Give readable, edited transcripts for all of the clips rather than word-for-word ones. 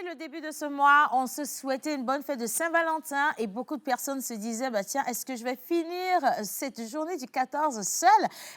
le début de ce mois, on se souhaitait une bonne fête de Saint-Valentin et beaucoup de personnes se disaient, bah, tiens, est-ce que je vais finir cette journée du 14 seule?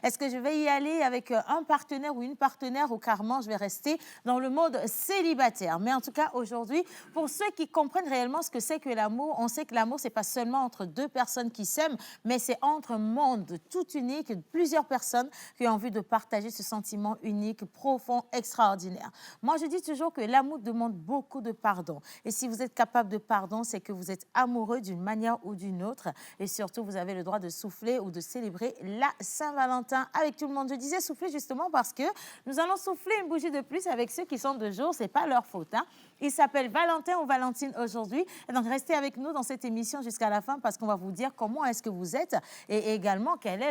Est-ce que je vais y aller avec un partenaire ou une partenaire ou carrément je vais rester dans le mode célibataire? Mais en tout cas, aujourd'hui, pour ceux qui comprennent réellement ce que c'est que l'amour, on sait que l'amour, c'est pas seulement entre deux personnes qui s'aiment, mais c'est entre un monde tout unique, plusieurs personnes qui ont envie de partager ce sentiment unique, profond, extraordinaire. Moi, je dis toujours que l'amour demande beaucoup de pardon. Et si vous êtes capable de pardon, c'est que vous êtes amoureux d'une manière ou d'une autre. Et surtout, vous avez le droit de souffler ou de célébrer la Saint-Valentin avec tout le monde. Je disais souffler justement parce que nous allons souffler une bougie de plus avec ceux qui sont de jour. Ce n'est pas leur faute, hein. Ils s'appellent Valentin ou Valentine aujourd'hui. Et donc, restez avec nous dans cette émission jusqu'à la fin parce qu'on va vous dire comment est-ce que vous êtes et également quels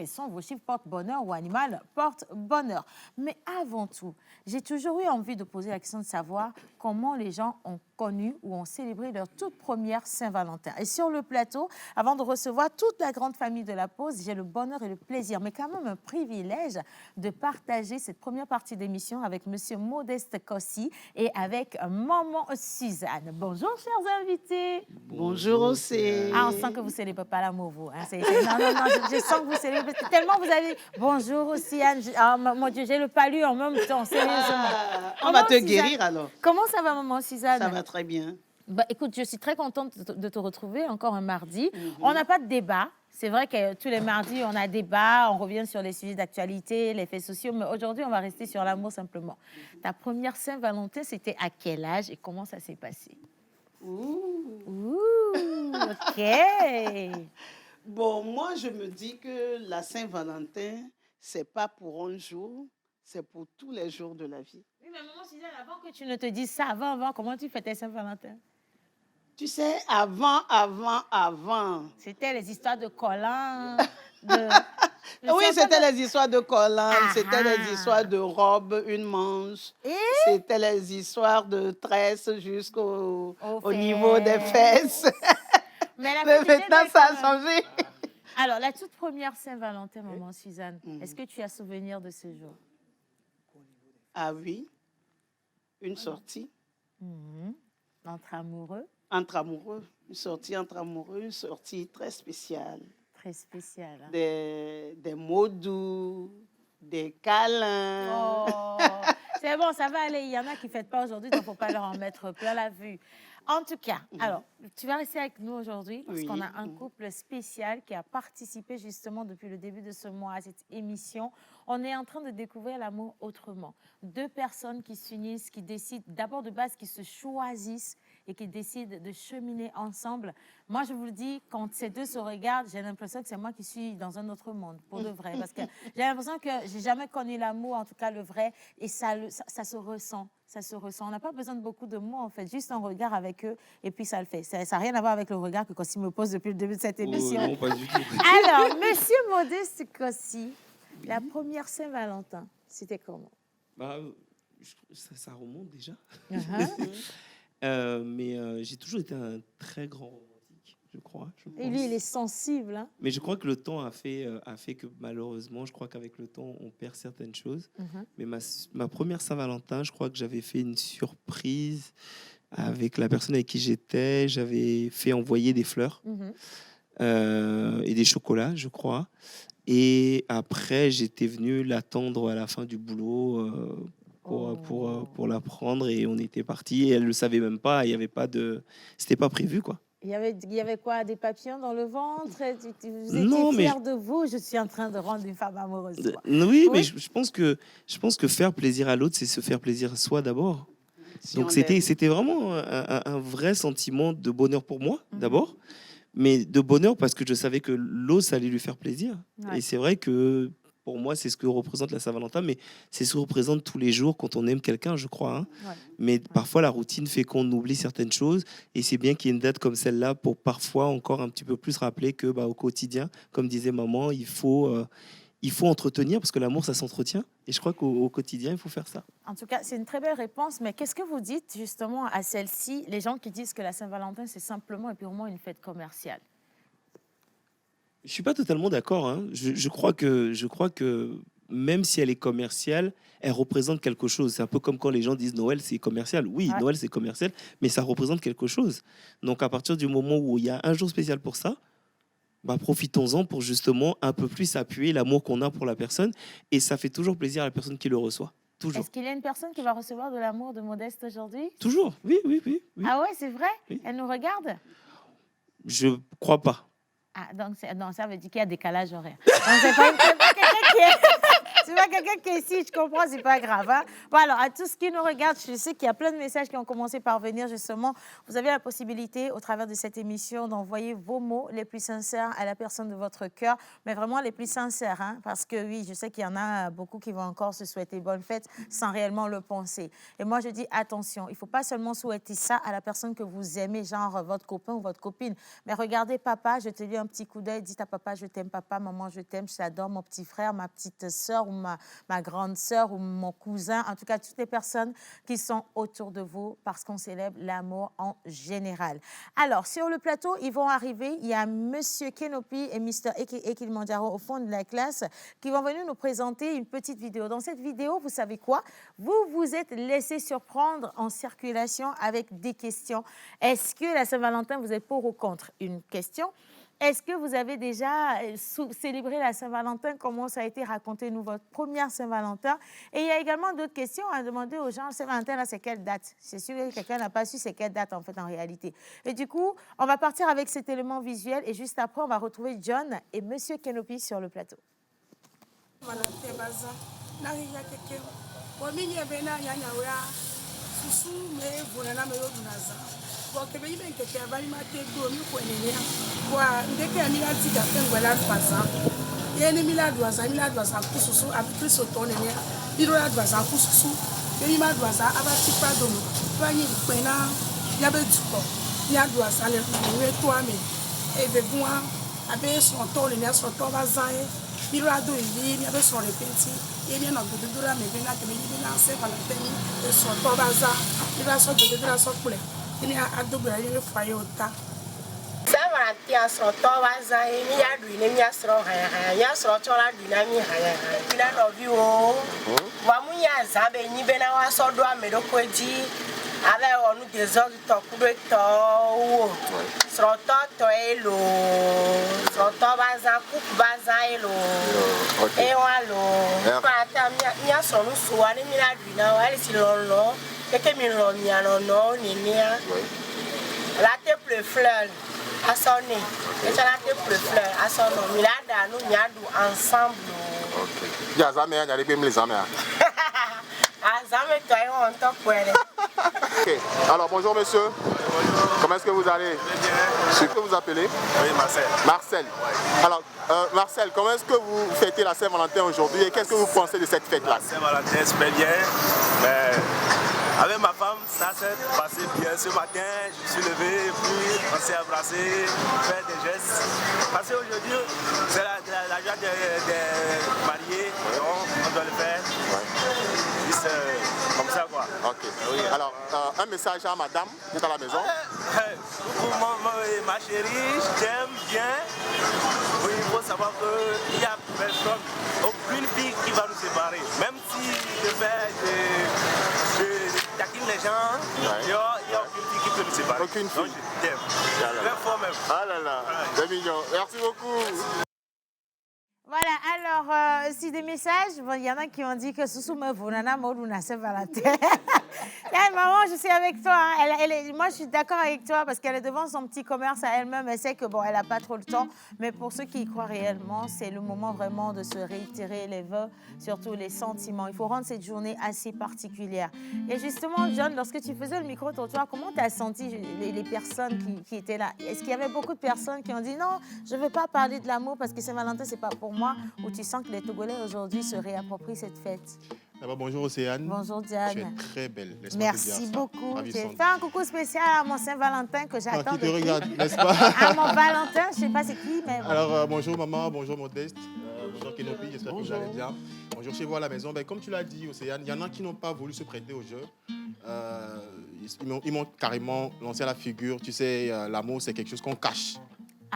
sont vos chiffres porte-bonheur ou animal porte-bonheur. Mais avant tout, j'ai toujours eu envie de poser la question de savoir comment les gens ont connu ou ont célébré leur toute première Saint-Valentin. Et sur le plateau, avant de recevoir toute la grande famille de la pause, j'ai le bonheur et le plaisir, mais quand même un privilège de partager cette première partie d'émission avec Monsieur Modeste Cossi et avec Maman Suzanne. Bonjour, chers invités. Bonjour aussi. Ah, on sent que vous ne célébrez pas l'amour, vous. Hein. Non, je sens que vous célébrez. Tellement vous avez... Bonjour aussi, Anne. Oh, mon Dieu, j'ai le palu en même temps, sérieusement. On va te guérir alors. Comment ça va, Maman Suzanne? Ça va très bien. Bah, écoute, je suis très contente de te retrouver encore un mardi. On n'a pas de débat. C'est vrai que tous les mardis, on a débat, on revient sur les sujets d'actualité, les faits sociaux, mais aujourd'hui, on va rester sur l'amour simplement. Ta première Saint-Valentin, c'était à quel âge et comment ça s'est passé? Ouh, OK. Bon, moi, je me dis que la Saint-Valentin, c'est pas pour un jour, c'est pour tous les jours de la vie. Oui, mais maman Suzanne, avant que tu ne te dises ça, avant, comment tu fêtais Saint-Valentin? Tu sais, avant. C'était les histoires de collants, Oui, c'était les histoires de collants, c'était les histoires de robes, une manche. C'était les histoires de tresses jusqu'au niveau des fesses. Mais maintenant, ça a changé. Alors, la toute première Saint-Valentin, maman Suzanne, est-ce que tu as souvenir de ce jour? Ah oui, une sortie. Entre amoureux? Entre amoureux, une sortie entre amoureux, une sortie très spéciale. Très spéciale. Hein? Des mots doux, des câlins. Oh, c'est bon, ça va aller. Il y en a qui ne fêtent pas aujourd'hui, donc il ne faut pas leur en mettre plein la vue. En tout cas, alors, tu vas rester avec nous aujourd'hui parce qu'on a un couple spécial qui a participé justement depuis le début de ce mois à cette émission. On est en train de découvrir l'amour autrement. Deux personnes qui s'unissent, qui décident d'abord de base, qui se choisissent et qui décident de cheminer ensemble. Moi, je vous le dis, quand ces deux se regardent, j'ai l'impression que c'est moi qui suis dans un autre monde, pour de vrai. Parce que j'ai l'impression que j'ai jamais connu l'amour, en tout cas le vrai, et ça se ressent. Ça se ressent. On n'a pas besoin de beaucoup de mots, en fait. Juste un regard avec eux, et puis ça le fait. Ça n'a rien à voir avec le regard que Cossi me pose depuis le début de cette émission. Non, pas du tout. Alors, Monsieur Modeste Cossi, la première Saint-Valentin, c'était comment? Bah, ça remonte déjà. Mais j'ai toujours été un très grand romantique, je crois. Et lui, il est sensible. Hein? Mais je crois que le temps a fait que malheureusement, je crois qu'avec le temps, on perd certaines choses. Mais ma première Saint-Valentin, je crois que j'avais fait une surprise avec la personne avec qui j'étais. J'avais fait envoyer des fleurs et des chocolats, je crois. Et après, j'étais venu l'attendre à la fin du boulot pour la prendre et on était parti. Et elle ne le savait même pas. Il y avait pas de... C'était pas prévu, quoi. Il y avait quoi? Des papillons dans le ventre? Vous étiez fiers de vous? Je suis en train de rendre une femme amoureuse. Oui, mais je pense que faire plaisir à l'autre, c'est se faire plaisir à soi d'abord. Donc c'était vraiment un vrai sentiment de bonheur pour moi, d'abord. Mais de bonheur parce que je savais que l'autre, ça allait lui faire plaisir. Et c'est vrai que pour moi, c'est ce que représente la Saint-Valentin, mais c'est ce que représente tous les jours quand on aime quelqu'un, je crois. Hein. Mais parfois, la routine fait qu'on oublie certaines choses. Et c'est bien qu'il y ait une date comme celle-là pour parfois encore un petit peu plus rappeler que au quotidien, comme disait maman, il faut entretenir parce que l'amour, ça s'entretient. Et je crois qu'au quotidien, il faut faire ça. En tout cas, c'est une très belle réponse. Mais qu'est-ce que vous dites justement à celle-ci, les gens qui disent que la Saint-Valentin, c'est simplement et purement une fête commerciale? Je suis pas totalement d'accord. Hein. Je crois que même si elle est commerciale, elle représente quelque chose. C'est un peu comme quand les gens disent Noël, c'est commercial. Oui, ouais. Noël, c'est commercial, mais ça représente quelque chose. Donc, à partir du moment où il y a un jour spécial pour ça, bah, profitons-en pour justement un peu plus appuyer l'amour qu'on a pour la personne. Et ça fait toujours plaisir à la personne qui le reçoit. Toujours. Est-ce qu'il y a une personne qui va recevoir de l'amour de Modeste aujourd'hui? Toujours, oui. Ah ouais, c'est vrai? Oui. Elle nous regarde? Je crois pas. Ah, donc non, ça veut dire qu'il y a décalage horaire. Donc, c'est pas quelqu'un qui est... C'est pas quelqu'un qui est ici, je comprends, c'est pas grave. Hein? Bon, alors, à tous qui nous regardent, je sais qu'il y a plein de messages qui ont commencé par venir, justement. Vous avez la possibilité, au travers de cette émission, d'envoyer vos mots les plus sincères à la personne de votre cœur, mais vraiment les plus sincères, hein? Parce que oui, je sais qu'il y en a beaucoup qui vont encore se souhaiter bonne fête sans réellement le penser. Et moi, je dis attention, il ne faut pas seulement souhaiter ça à la personne que vous aimez, genre votre copain ou votre copine, mais regardez papa, je te dis un petit coup d'œil, dites à papa, je t'aime papa, maman, je t'aime, je t'adore, mon petit frère, ma petite sœur, ou ma grande sœur ou mon cousin, en tout cas toutes les personnes qui sont autour de vous parce qu'on célèbre l'amour en général. Alors, sur le plateau, ils vont arriver. Il y a Monsieur Kenopi et Mr. Ekilimanjaro au fond de la classe qui vont venir nous présenter une petite vidéo. Dans cette vidéo, vous savez quoi? Vous vous êtes laissé surprendre en circulation avec des questions. Est-ce que la Saint-Valentin, vous êtes pour ou contre? Une question. Est-ce que vous avez déjà célébré la Saint-Valentin? Comment ça a été? Racontez-nous votre première Saint-Valentin. Et il y a également d'autres questions à demander aux gens. Saint-Valentin, là, c'est quelle date? C'est sûr que quelqu'un n'a pas su c'est quelle date, en fait, en réalité. Et du coup, on va partir avec cet élément visuel. Et juste après, on va retrouver John et Monsieur Kenopi sur le plateau. Porque bem que te vai matar do mi ko ne ya wa ndeke mi la ti da pen wala fasa ye ni mi la do asa kususu abi kristo to ne ya mi do la do asa kususu ye mi ma do asa aba ti pa do mo to anyi pe na ya be tuko ya do asa le we to ame e be bua abe so to le ne so to ba zan mi do la do yi mi abe so repenti ye mi na do do la me be na ke mi na se pa la te mi e so to ba za mi la so do la so pule ini adogo ayi fa yota Saint-Valentin so to waza mi ya du ni mi asro ha ya so to la du na mi ha ila no bi o wa mu ya za be ni be na wa so do amedo koji ave onu des heures to ku to wo so to elo so to baza ku baza elo e wa lo pa ta mi asro nu so wa ni mi la du na wa si lo que mi lo mi no ni nia la te plus fleur a sonné et ça la te plus fleur a sonné mi la da nous nya du ensemble. OK. Ya za me nya les amis. Ah ça me toi on t'en puede. OK. Alors bonjour monsieur. Bonjour. Comment est-ce que vous allez? Bien. Ce que vous appelez? Oui, Marcel. Marcel. Ouais. Alors Marcel, comment est-ce que vous fêtez la Saint-Valentin aujourd'hui et qu'est-ce que vous pensez de cette fête-là? La Saint-Valentin, c'est bien, mais avec ma femme, ça s'est passé bien. Ce matin, je suis levé, puis on s'est embrassé, fait des gestes. Parce qu'aujourd'hui, c'est la joie des mariés, donc on doit le faire. Ouais. Juste comme ça, quoi. OK. Oui. Alors, un message à madame qui est à la maison. Ma chérie, je t'aime bien. Oui, il faut savoir qu'il n'y a personne, aucune fille qui va nous séparer. Même si je taquine les gens, il n'y a aucune fille qui peut nous séparer. Aucune fille. Donc, je t'aime. Très fort même. Ah là là, c'est mignon. Merci beaucoup. Voilà, alors, si des messages, bon, il y en a qui ont dit que Soussou me voulana Mauduna Saint-Valentin. Maman, je suis avec toi. Hein. Moi, je suis d'accord avec toi parce qu'elle est devant son petit commerce à elle-même. Elle sait que bon, elle n'a pas trop le temps. Mais pour ceux qui y croient réellement, c'est le moment vraiment de se réitérer les vœux, surtout les sentiments. Il faut rendre cette journée assez particulière. Et justement, John, lorsque tu faisais le micro-trottoir, comment tu as senti les personnes qui étaient là? Est-ce qu'il y avait beaucoup de personnes qui ont dit non, je ne veux pas parler de l'amour parce que Saint-Valentin, ce n'est pas pour moi, ou tu sens que les Togolais aujourd'hui se réapproprient cette fête? D'abord, bonjour Océane. Bonjour Diane. Tu es très belle. Merci beaucoup. J'ai fait un coucou spécial à mon Saint-Valentin que j'attends. Qui te regarde, n'est-ce pas? À mon Valentin, je ne sais pas c'est qui, mais... Alors, bonjour maman, bonjour Modeste, bonjour Kenopi, j'espère que vous allez bien. Bonjour chez vous à la maison. Ben, comme tu l'as dit Océane, il y en a qui n'ont pas voulu se prêter au jeu. Ils m'ont carrément lancé à la figure. Tu sais, l'amour, c'est quelque chose qu'on cache.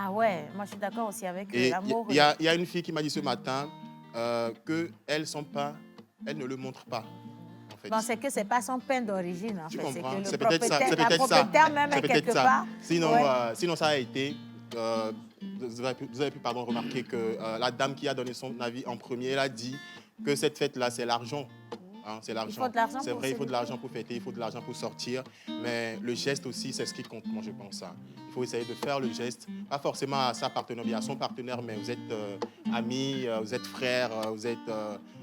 Ah ouais, moi je suis d'accord aussi avec l'amour. Il y a une fille qui m'a dit ce matin, qu'elles ne le montrent pas. En fait. Bon, c'est que c'est pas son pain d'origine, en Tu fait. comprends? C'est que C'est le peut-être ça. C'est la peut-être ça. propriétaire même C'est est quelque peut-être ça. part. Sinon, Ouais. sinon, ça a été... vous avez pu remarquer que la dame qui a donné son avis en premier, elle a dit que cette fête-là, c'est l'argent. Hein, c'est l'argent. Il faut de l'argent C'est pour vrai, il faut de célébrer. l'argent pour fêter, il faut de l'argent pour sortir. Mais le geste aussi, c'est ce qui compte, moi, je pense. Hein. Il faut essayer de faire le geste, pas forcément à sa partenaire, mais à son partenaire, mais vous êtes amis, vous êtes frères, vous êtes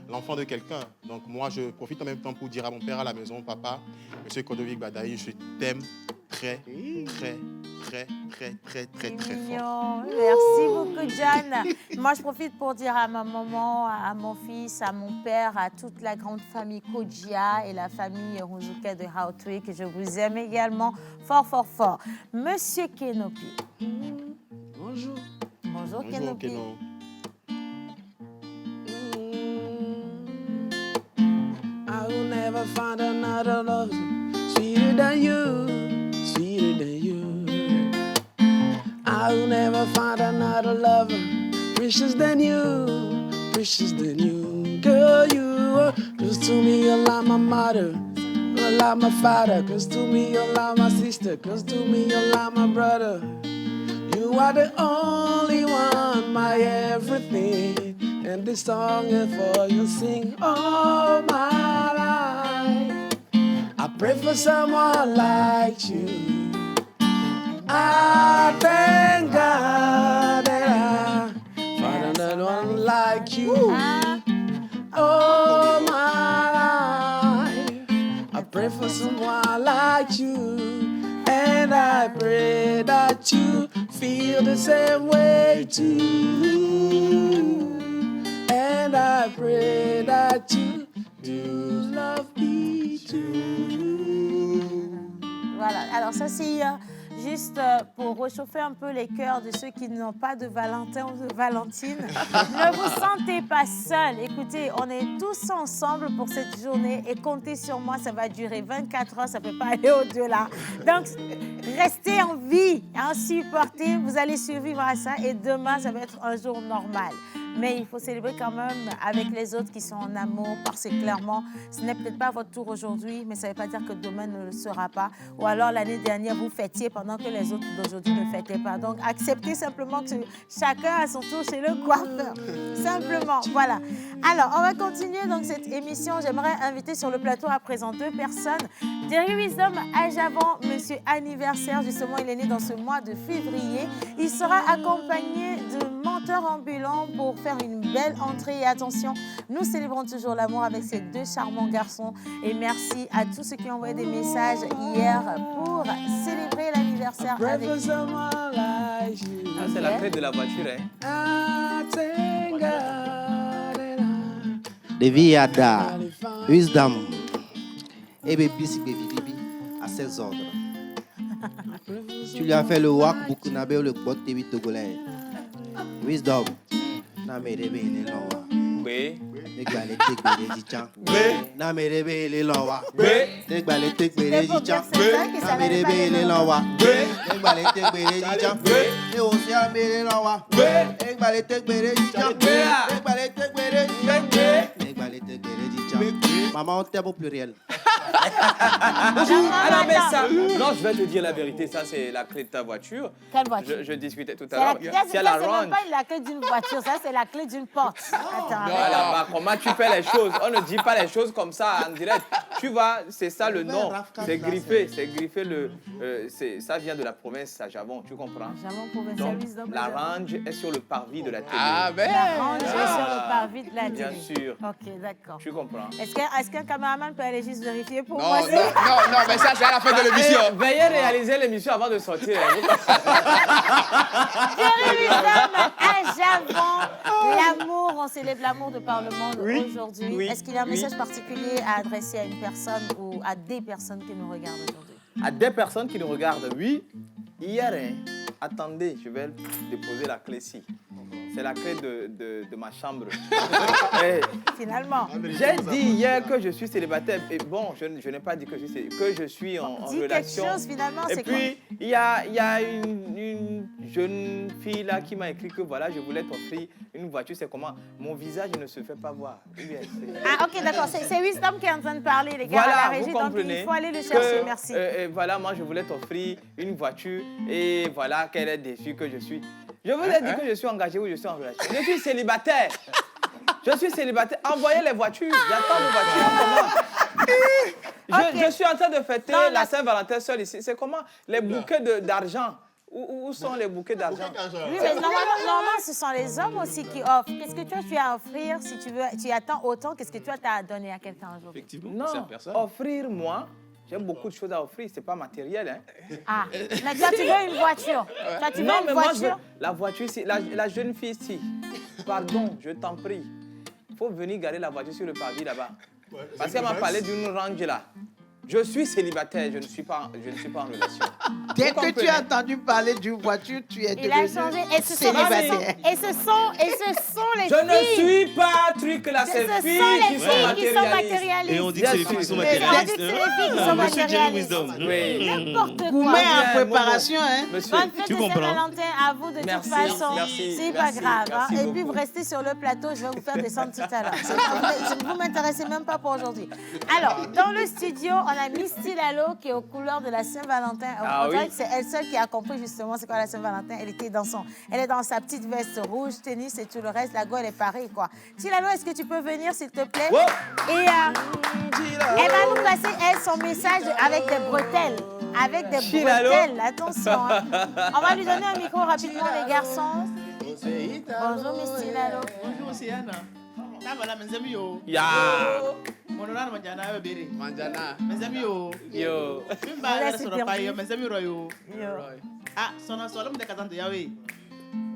l'enfant de quelqu'un. Donc moi, je profite en même temps pour dire à mon père à la maison, papa, monsieur Kodovic Badaï, je t'aime très, très, très, très, très, très, très fort. Merci beaucoup, John. Moi, je profite pour dire à ma maman, à mon fils, à mon père, à toute la grande famille Kodjia et la famille Rouzuka de Hautoué que je vous aime également fort, fort, fort. Monsieur Kenopi. Bonjour. Bonjour, Bonjour, Kenopi. Keno. I will never find another love sweeter than you, sweeter than you. I will never find another lover precious than you, precious than you. Girl, you are close to me, you're like my mother, you're like my father. Close to me, you're like my sister. Close to me, you're like my brother. You are the only one, my everything. And this song is for you, sing all my life. I pray for someone like you. I thank God that I found another one like you. All my life, I pray for someone like you. And I pray that you feel the same way too. And I pray that you do love me too. Voilà, alors ça c'est juste pour réchauffer un peu les cœurs de ceux qui n'ont pas de Valentin ou de Valentine. Ne vous sentez pas seul. Écoutez, on est tous ensemble pour cette journée et comptez sur moi, ça va durer 24 heures, ça ne peut pas aller au-delà. Donc, restez en vie, hein, supportez, vous allez survivre à ça et demain, ça va être un jour normal. Mais il faut célébrer quand même avec les autres qui sont en amour, parce que clairement, ce n'est peut-être pas votre tour aujourd'hui, mais ça ne veut pas dire que demain ne le sera pas. Ou alors l'année dernière, vous fêtiez pendant que les autres d'aujourd'hui ne fêtaient pas. Donc, acceptez simplement que chacun a son tour chez le coiffeur. Simplement, voilà. Alors, on va continuer donc cette émission. J'aimerais inviter sur le plateau à présent 2 personnes. Derry Wisdom à Javon, monsieur anniversaire, justement, il est né dans ce mois de février. Il sera accompagné de menteurs ambulants pour faire une belle entrée. Et attention, nous célébrons toujours l'amour avec ces 2 charmants garçons. Et merci à tous ceux qui ont envoyé des messages hier pour célébrer l'anniversaire avec nous. Ah, c'est la clé de la voiture, hein. Devi Ada, Wisdom, et Bébé Bibi à ses ordres. Tu lui as fait le wak Bukunabe ou le bot TV togolais. Wisdom, na merebe le lowa. Oui. Negbale tekbere jichan. Na merebe le lowa. Negbale tekbere C'était pour dire jichan. c'est ça qui Na savait pas merebe les le noms. lowa. Negbale tekbere jichan. Ne osia mere lowa. Negbale tekbere jichan. Negbale tekbere jichan. Negbale tekbere jichan. Maman, on t'aime au pluriel. Bonjour. Alors, mais attends. ça. Non, je vais te dire la vérité. Ça, c'est la clé de ta voiture. Quelle voiture? Je discutais tout C'est à la l'heure. clé, C'est la c'est même range. pas la clé d'une voiture, ça c'est la clé d'une porte. Attends. Voilà, bah, comment tu fais les choses? On ne dit pas les choses comme ça en direct. Tu vois, c'est ça le nom. C'est griffé. C'est griffé. Ça vient de la province à Javon. Tu comprends? Javon provincial Donc, Wisdom. la range est sur le parvis de la télé. Ah ben La range est sur le parvis de la télé. Bien sûr. Ok, d'accord. Tu comprends? Est-ce qu'un caméraman peut aller juste vérifier pour Non, moi? non, non, mais ça, c'est à la fin de l'émission. Veuillez réaliser l'émission avant de sortir. Derry Wisdom à Javon. L'amour, on célèbre l'amour de par le monde aujourd'hui. oui, Est-ce qu'il y a un oui. message particulier à adresser à une personne ou à des personnes qui nous regardent aujourd'hui? À des personnes qui nous regardent, oui. Hier, hein, attendez, je vais déposer la clé ici. c'est la clé de ma chambre. Finalement. J'ai dit hier que je suis célibataire. Et bon, je n'ai pas dit que je suis en relation. Quelque chose, finalement, et c'est puis, il y a une jeune fille là qui m'a écrit que voilà, je voulais t'offrir une voiture. C'est comment? Mon visage ne se fait pas voir. Ah, ok, d'accord. C'est Wisdom qui est en train de parler, les gars, voilà, à la régie. vous Donc, comprenez il faut aller le chercher. Merci. Voilà, moi, je voulais t'offrir une voiture et voilà qu'elle est déçue que je suis. Je vous ai dit que je suis engagé ou je suis en relation. Je suis célibataire. Je suis célibataire. Envoyez les voitures. J'attends vos voitures. Je suis en train de fêter la Saint-Valentin seule ici. C'est comment? Les bouquets d'argent. Où sont les bouquets d'argent? Oui, mais normalement, ce sont les hommes aussi qui offrent. Qu'est-ce que toi, tu as à offrir si tu veux? Tu attends autant. Qu'est-ce que toi, tu as à donner à quelqu'un aujourd'hui? Effectivement, Non, offrir moi. J'ai beaucoup de choses à offrir, c'est pas matériel. Hein. Ah, mais toi, tu veux une voiture. Toi, tu veux une voiture? La voiture, la jeune fille ici. Pardon, je t'en prie. Il faut venir garer la voiture sur le pavé là-bas. Parce qu'elle m'a parlé d'une range là. Je suis célibataire, je ne suis pas en relation. Dès que tu as entendu parler d'une voiture, tu es devenu célibataire. Et ce sont les filles. Je ne suis pas truc là, c'est les filles qui sont matérialistes. Et on dit que c'est les filles qui sont matérialistes. C'est les filles qui sont matérialistes. Oui. N'importe quoi. Vous mettez en préparation, hein? Bonne fête de Saint-Valentin à vous de toute façon. C'est pas grave. Et puis vous restez sur le plateau, je vais vous faire descendre tout à l'heure. Vous ne m'intéressez même pas pour aujourd'hui. Alors, dans le studio, on a Misty Lalo qui est aux couleurs de la Saint-Valentin. On dirait que c'est elle seule qui a compris justement c'est quoi la Saint-Valentin. Elle est dans sa petite veste rouge, tennis et tout le reste. La go, elle est pareille, quoi. Lalo, est-ce que tu peux venir, s'il te plaît? Et elle va nous passer, elle, son message avec des bretelles. Avec des bretelles, attention. Hein. On va lui donner un micro rapidement, les garçons. Bonjour, Misty Lalo. Bonjour, Siana. Voilà, mes amis, yo. Ya. Mon honneur, Manjana, yo, Béré. Manjana. Mes amis, yo. Yo. Mes amis, Royo. Ah, son l'homme de Kazan de Yahweh.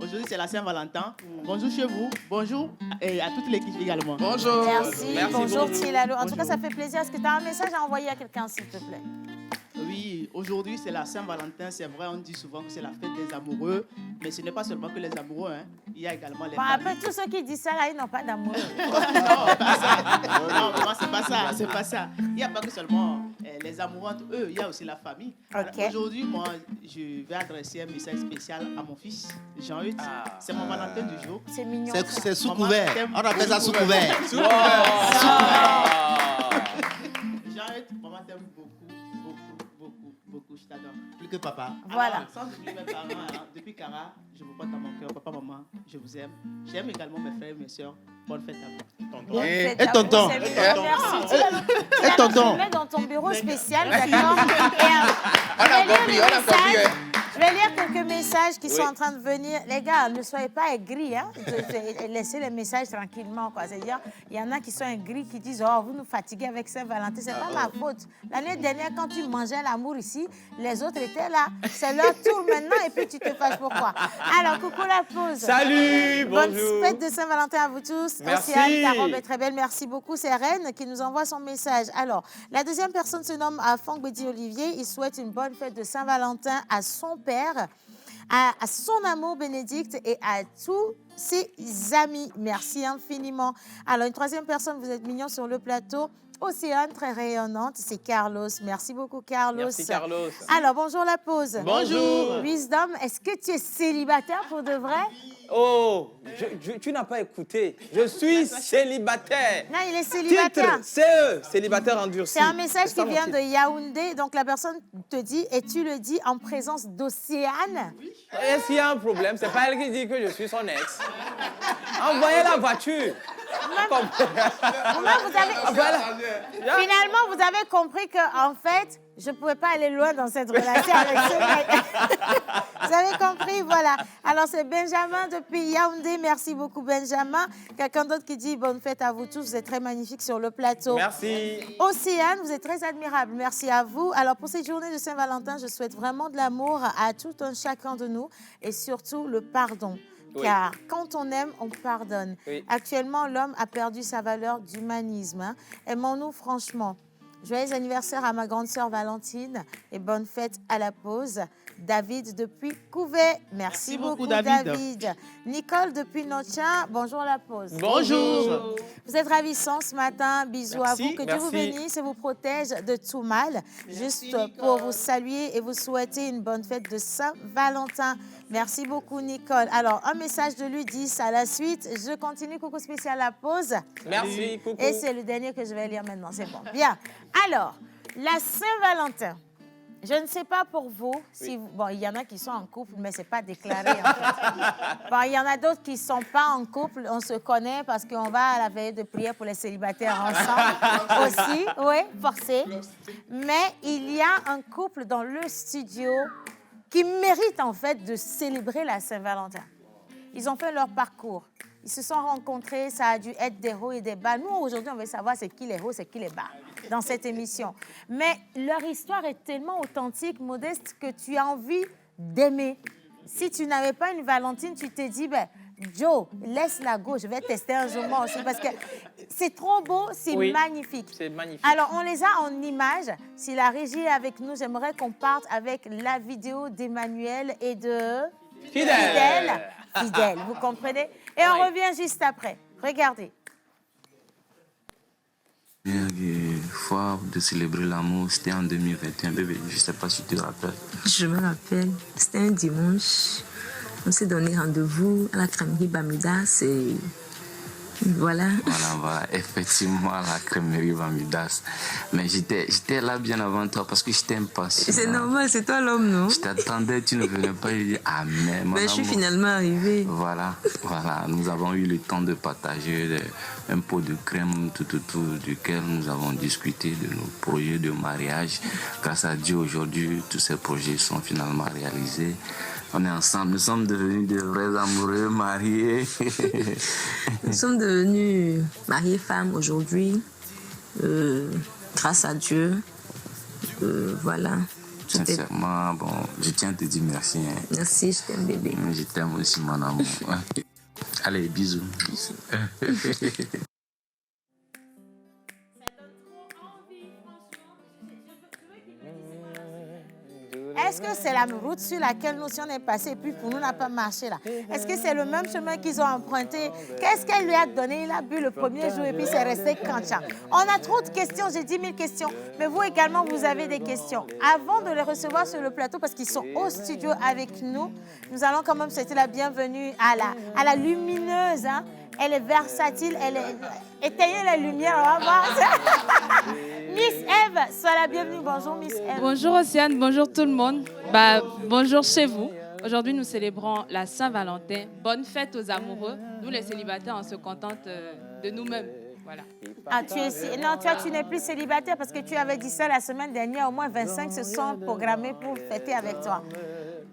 Aujourd'hui, c'est la Saint-Valentin. Bonjour chez vous. Bonjour et à toute l'équipe également. Bonjour. Merci. Bonjour, Tilalo. En tout cas, ça fait plaisir. Est-ce que tu as un message à envoyer à quelqu'un, s'il te plaît? Oui, aujourd'hui c'est la Saint-Valentin, c'est vrai, on dit souvent que c'est la fête des amoureux, mais ce n'est pas seulement que les amoureux, hein. Il y a également les familles. Après, tous ceux qui disent ça, là, ils n'ont pas d'amoureux. Non, pas ça. Non, c'est pas ça, c'est pas ça. Il n'y a pas que seulement les amoureux entre eux, il y a aussi la famille. Okay. Aujourd'hui, moi, je vais adresser un message spécial à mon fils, Jean-Hugues. C'est mon Valentin du jour. C'est mignon. C'est sous couvert. On appelle ça sous couvert. Jean-Hugues, maman t'aime beaucoup. Beaucoup, je t'adore. Plus que papa. Voilà. Alors, sans oublier mes parents, hein, depuis Cara, je vous porte dans mon cœur. Papa, maman, je vous aime. J'aime également mes frères et mes soeurs. Bonne fête à vous. Et tonton. Merci. Et tonton. Tu mets dans ton bureau spécial, d'accord? Je vais lire quelques messages qui sont en train de venir. Les gars, ne soyez pas aigris, hein? Laissez les messages tranquillement, quoi. C'est-à-dire, il y en a qui sont aigris, qui disent, oh, vous nous fatiguez avec Saint-Valentin. C'est pas ma faute. L'année dernière, quand tu mangeais l'amour ici, les autres étaient là. C'est leur tour maintenant et puis tu te fâches pourquoi. Alors, coucou la pause. Salut, bonjour. Bonne fête de Saint-Valentin à vous tous. Merci. Océane, ta robe est très belle. Merci beaucoup. C'est Reine qui nous envoie son message. Alors, la deuxième personne se nomme Fang Bedi Olivier. Il souhaite une bonne fête de Saint-Valentin à son père, à son amour Bénédicte et à tous ses amis. Merci infiniment. Alors, une troisième personne, vous êtes mignons sur le plateau. Océane, très rayonnante, c'est Carlos. Merci beaucoup, Carlos. Merci, Carlos. Alors, bonjour la pause. Bonjour. Wisdom, est-ce que tu es célibataire pour de vrai? Oh, tu n'as pas écouté. Je suis célibataire. Non, il est célibataire. Titre, CE, célibataire endurci. C'est un message qui vient de Yaoundé. Donc, la personne te dit, et tu le dis en présence d'Océane. Est-ce qu'il y a un problème? C'est pas elle qui dit que je suis son ex. Envoyez la voiture. Finalement, vous avez compris qu'en fait, je ne pouvais pas aller loin dans cette relation avec ce mec. Vous avez compris, voilà. Alors, c'est Benjamin depuis Yaoundé. Merci beaucoup, Benjamin. Quelqu'un d'autre qui dit bonne fête à vous tous. Vous êtes très magnifiques sur le plateau. Merci. Océane, vous êtes très admirable. Merci à vous. Alors, pour cette journée de Saint-Valentin, je souhaite vraiment de l'amour à tout un chacun de nous et surtout le pardon. Oui. Car quand on aime, on pardonne. Oui. Actuellement, l'homme a perdu sa valeur d'humanisme. Hein. Aimons-nous franchement. Joyeux anniversaire à ma grande sœur Valentine et bonne fête à la pause. David depuis Couvet. Merci beaucoup David. Nicole depuis Nocha. Bonjour la pause. Bonjour. Vous êtes ravissants ce matin. Bisous à vous. Que Dieu vous bénisse et vous protège de tout mal. Juste pour vous saluer et vous souhaiter une bonne fête de Saint-Valentin. Merci beaucoup Nicole. Alors, un message de Ludis à la suite. Je continue. Coucou spécial la pause. Merci, coucou. Et c'est le dernier que je vais lire maintenant. C'est bon. Bien. Alors, la Saint-Valentin. Je ne sais pas pour vous, si vous... Bon, il y en a qui sont en couple, mais ce n'est pas déclaré. En fait. Bon, il y en a d'autres qui ne sont pas en couple. On se connaît parce qu'on va à la veille de prière pour les célibataires ensemble aussi. Oui, forcé. Mais il y a un couple dans le studio qui mérite en fait de célébrer la Saint-Valentin. Ils ont fait leur parcours. Ils se sont rencontrés, ça a dû être des hauts et des bas. Nous, aujourd'hui, on veut savoir c'est qui les hauts, c'est qui les bas dans cette émission. Mais leur histoire est tellement authentique, Modeste, que tu as envie d'aimer. Si tu n'avais pas une Valentine, tu t'es dit, ben, Joe, laisse-la go, je vais tester un jour moi aussi. Parce que c'est trop beau, c'est magnifique. C'est magnifique. Alors, on les a en images. Si la régie est avec nous, j'aimerais qu'on parte avec la vidéo d'Emmanuel et de... Fidèle, vous comprenez? Et on revient juste après. Regardez. Fois de célébrer l'amour, c'était en 2021, bébé. Je ne sais pas si tu te rappelles. Je me rappelle. C'était un dimanche. On s'est donné rendez-vous à la crèmerie Bamidas et voilà. Voilà, effectivement, à la crèmerie Bamidas. Mais j'étais là bien avant toi parce que j'étais impatient. C'est normal, c'est toi l'homme, non? Je t'attendais, tu ne venais pas. Je dis, ah, mais je suis finalement arrivée. Voilà. Nous avons eu le temps de partager un pot de crème, tout, duquel nous avons discuté de nos projets de mariage. Grâce à Dieu, aujourd'hui, tous ces projets sont finalement réalisés. On est ensemble, nous sommes devenus de vrais amoureux, mariés. Nous sommes devenus mariés-femmes aujourd'hui, grâce à Dieu. Voilà. Sincèrement, bon, je tiens à te dire merci. Hein. Merci, je t'aime bébé. Je t'aime aussi, mon amour. Allez, bisous. Est-ce que c'est la route sur laquelle nous on est passé et puis pour nous n'a pas marché là? Est-ce que c'est le même chemin qu'ils ont emprunté? Qu'est-ce qu'elle lui a donné? Il a bu le premier jour et puis c'est resté cancha. On a trop de questions, j'ai 10 000 questions. Mais vous également, vous avez des questions. Avant de les recevoir sur le plateau, parce qu'ils sont au studio avec nous, nous allons quand même souhaiter la bienvenue à la lumineuse. Hein? Elle est versatile, elle est... Éteignez la lumière, on va voir. Miss Eve, sois la bienvenue. Bonjour Miss Eve. Bonjour Océane, bonjour tout le monde. Bonjour chez vous. Aujourd'hui, nous célébrons la Saint-Valentin. Bonne fête aux amoureux. Nous, les célibataires, on se contente de nous-mêmes. Voilà. Ah, tu n'es plus célibataire parce que tu avais dit ça la semaine dernière. Au moins 25 se sont programmés pour fêter avec toi.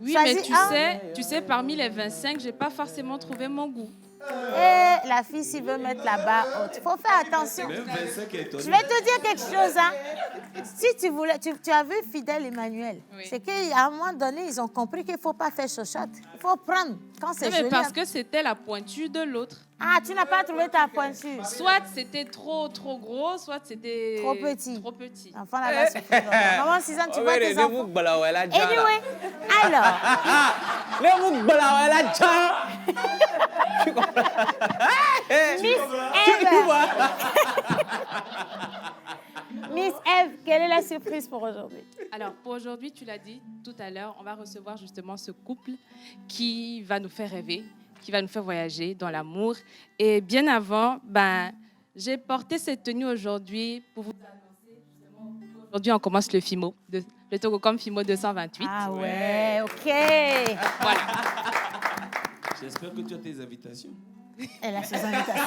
Oui, choisis mais tu sais, parmi les 25, je n'ai pas forcément trouvé mon goût. Et la fille, s'il veut mettre la barre haute, il faut faire attention. Je vais te dire quelque chose. Hein. Si tu voulais, tu as vu Fidèle Emmanuel. Oui. C'est qu'à un moment donné, ils ont compris qu'il ne faut pas faire chochotte. Il faut prendre quand c'est joli. Parce que c'était la pointure de l'autre. Ah, tu n'as pas trouvé ta pointure. Soit c'était trop gros, soit c'était trop petit. Enfin, là-bas, c'est plus maman, 6 ans, tu vois tes enfants. Anyway, alors. Miss Eve. Miss Eve, quelle est la surprise pour aujourd'hui? Alors, pour aujourd'hui, tu l'as dit tout à l'heure, on va recevoir justement ce couple qui va nous faire rêver, qui va nous faire voyager dans l'amour. Et bien avant, j'ai porté cette tenue aujourd'hui pour vous annoncer justement. Aujourd'hui, on commence le FIMO, le Togocom FIMO 228. Ah ouais, ok. Voilà. J'espère que tu as tes invitations. Elle a ses invitations.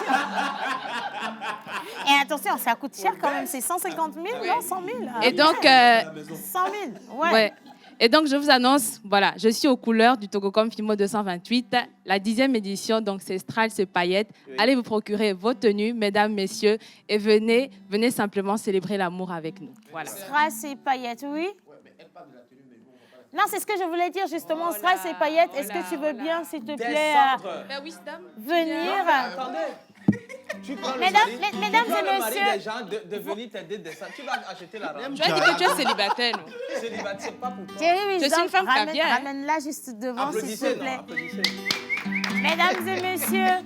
Et attention, ça coûte cher quand même. C'est 150 000, non 100 000. Et donc... 100 000, ouais. Et donc, je vous annonce, voilà, je suis aux couleurs du Togocom FIMO 228, la 10e édition, donc c'est strass, c'est paillettes. Oui. Allez vous procurer vos tenues, mesdames, messieurs, et venez simplement célébrer l'amour avec nous. Voilà. Strass et paillettes, oui. Non, c'est ce que je voulais dire justement, strass et paillettes. Est-ce que tu veux bien, s'il te plaît, oui, venir? Non, attendez. Tu prends le Mesdames mari, et tu prends le mari messieurs. des gens de venir t'aider descendre. Tu vas acheter la robe. Tu as dit que tu es célibataire, non? Célibataire, c'est pas pour toi. Thierry Je suis une femme caviar, hein. ramène-la juste devant, s'il Applaudissez, te non, plaît. applaudissez. Mesdames et messieurs,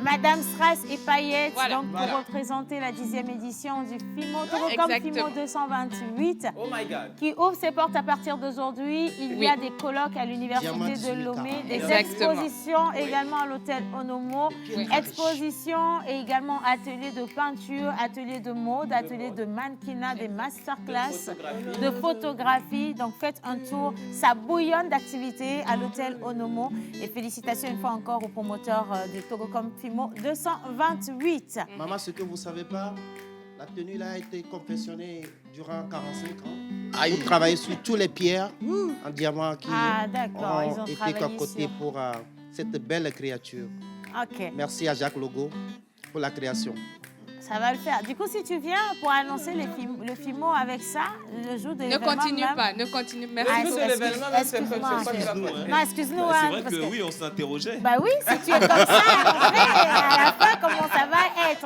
Madame Strass et Paillettes, Voilà, donc voilà. pour représenter la 10e édition du FIMO, Togocom FIMO Exactement. 228, Oh my God. qui ouvre ses portes à partir d'aujourd'hui. Il y a des colloques à l'Université Diamant de 18 Lomé, des Exactement. expositions également à l'hôtel Onomo, Oui. expositions et également ateliers de peinture, ateliers de mode, ateliers de mannequinat, des masterclass, de photographie. Donc faites un tour, ça bouillonne d'activités à l'hôtel Onomo. Et félicitations une fois encore aux promoteurs du Togocom FIMO 228. Maman, ce que vous ne savez pas, la tenue là a été confectionnée durant 45 ans. Vous travaillez sur toutes les pierres en diamant qui Ah, d'accord, ils ont été travaillé concoctées sur. pour cette belle créature. Ok, Merci à Jacques Logo pour la création. ça va le faire. Du coup, si tu viens pour annoncer le FIMO avec ça, le jour de Ne l'événement continue même- pas, ne continue. Ah, Merci. Le jour de l'événement, même, c'est excuse-moi. quoi que tu vas Excuse-nous, faire? hein. Non, excuse-nous. Bah, c'est hein, vrai parce que oui, on s'interrogeait. Bah oui, si tu es comme ça, après, à la fin, comment ça va être?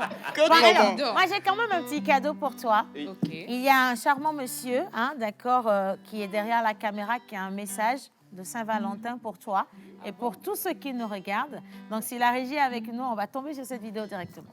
Bon, alors, moi, j'ai quand même un petit cadeau pour toi. Ok. Il y a un charmant monsieur, hein, d'accord, qui est derrière la caméra, qui a un message de Saint-Valentin pour toi et pour tous ceux qui nous regardent. Donc, si la régie est avec nous, on va tomber sur cette vidéo directement.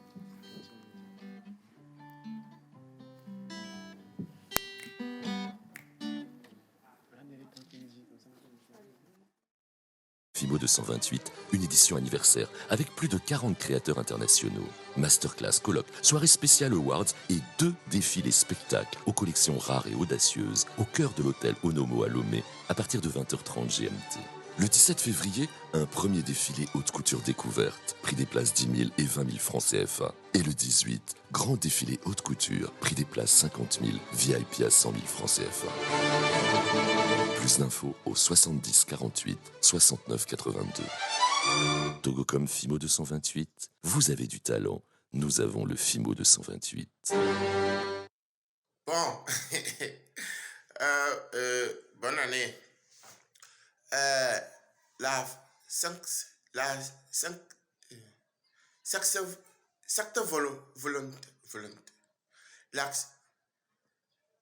FIMO 228, une édition anniversaire avec plus de 40 créateurs internationaux. Masterclass, colloques, soirées spéciales awards et 2 défilés spectacles aux collections rares et audacieuses au cœur de l'hôtel Onomo à Lomé à partir de 20h30 GMT. Le 17 février, un premier défilé haute couture découverte, prix des places 10 000 et 20 000 francs CFA. Et le 18, grand défilé haute couture, prix des places 50 000, VIP à 100 000 francs CFA. Plus d'infos au 70 48 69 82. Togocom FIMO 228, vous avez du talent, nous avons le FIMO 228. Bon, bonne année.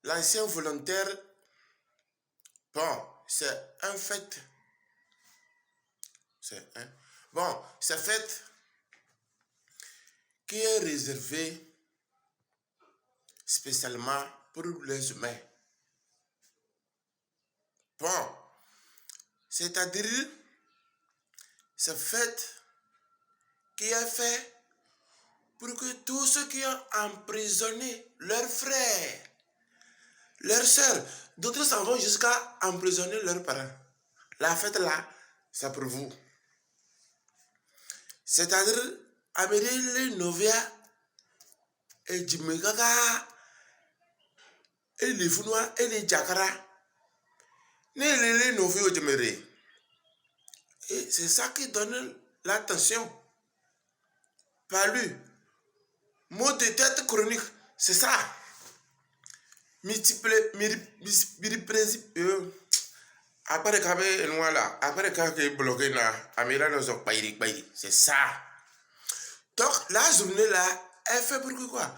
L'ancien volontaire, bon, c'est un fait. Bon, c'est fait qui est réservé spécialement pour les humains. Bon, c'est-à-dire, c'est fait qui est fait pour que tous ceux qui ont emprisonné leurs frères, leurs sœurs, d'autres s'en vont jusqu'à emprisonner leurs parents. La fête là, c'est pour vous. C'est-à-dire, amener les Novia et Jimegaka et les Founois et les Jakara. Les Novia au Jimere. Et c'est ça qui donne l'attention. Pas lui. Mot de tête chronique, c'est ça. Multiple, principe. Après qu'il noir là, après qu'il est bloqué là, Amira nous a payé, c'est ça. Donc la journée là, elle fait pour quoi?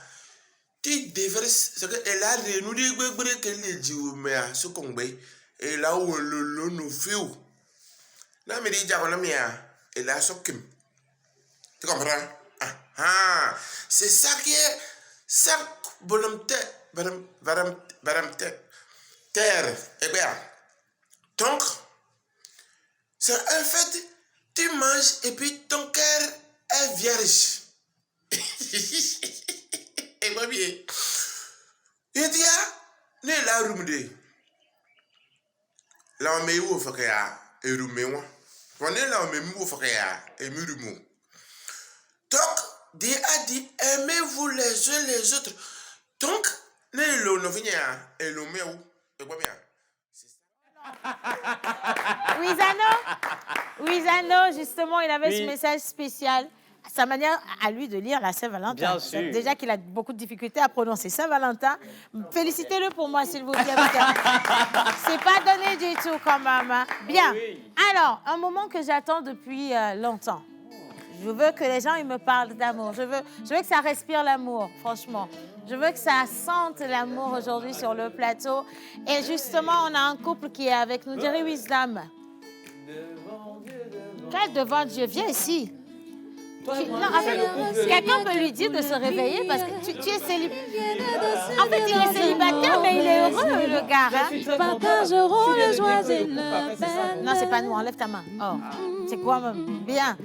Tu devrais, c'est qu'elle a renouvelé qu'elle est dit mais à ce qu'on veut et là où le nous fait où? Là me dit diable mia, elle a ce kim. Tu comprends? Ah, c'est ça qui est ça volonté, terre, et bien. Donc, c'est un fait, tu manges et puis ton cœur est vierge. Et pas bien. Il dit, ne la rumde. La on met où faut qu'il y a et ruméwa. On est là on met où faut qu'il y a et murumo. Donc, Dieu a dit, aimez-vous les uns les autres. Donc, ne le novinia et le met où et pas bien. Wisano, justement, il avait Oui. ce message spécial. Sa manière à lui de lire la Saint-Valentin. Bien sûr. Déjà qu'il a beaucoup de difficultés à prononcer Saint-Valentin. Félicitez-le pour moi, s'il vous plaît. C'est pas donné du tout quand même. Hein. Bien. Oui. Alors, un moment que j'attends depuis longtemps. Je veux que les gens ils me parlent d'amour. Je veux que ça respire l'amour, franchement. Je veux que ça sente l'amour aujourd'hui sur le plateau. Et justement, on a un couple qui est avec nous. Jerry Wisdom. Quel devant Dieu? Viens ici. Quelqu'un peut lui dire de se réveiller parce que tu es célibataire. En fait, il est célibataire, mais il est heureux, le gars. Hein? Partagerons les joies et la peine. Non, c'est pas nous. Enlève ta main. Oh, c'est quoi même? Bien.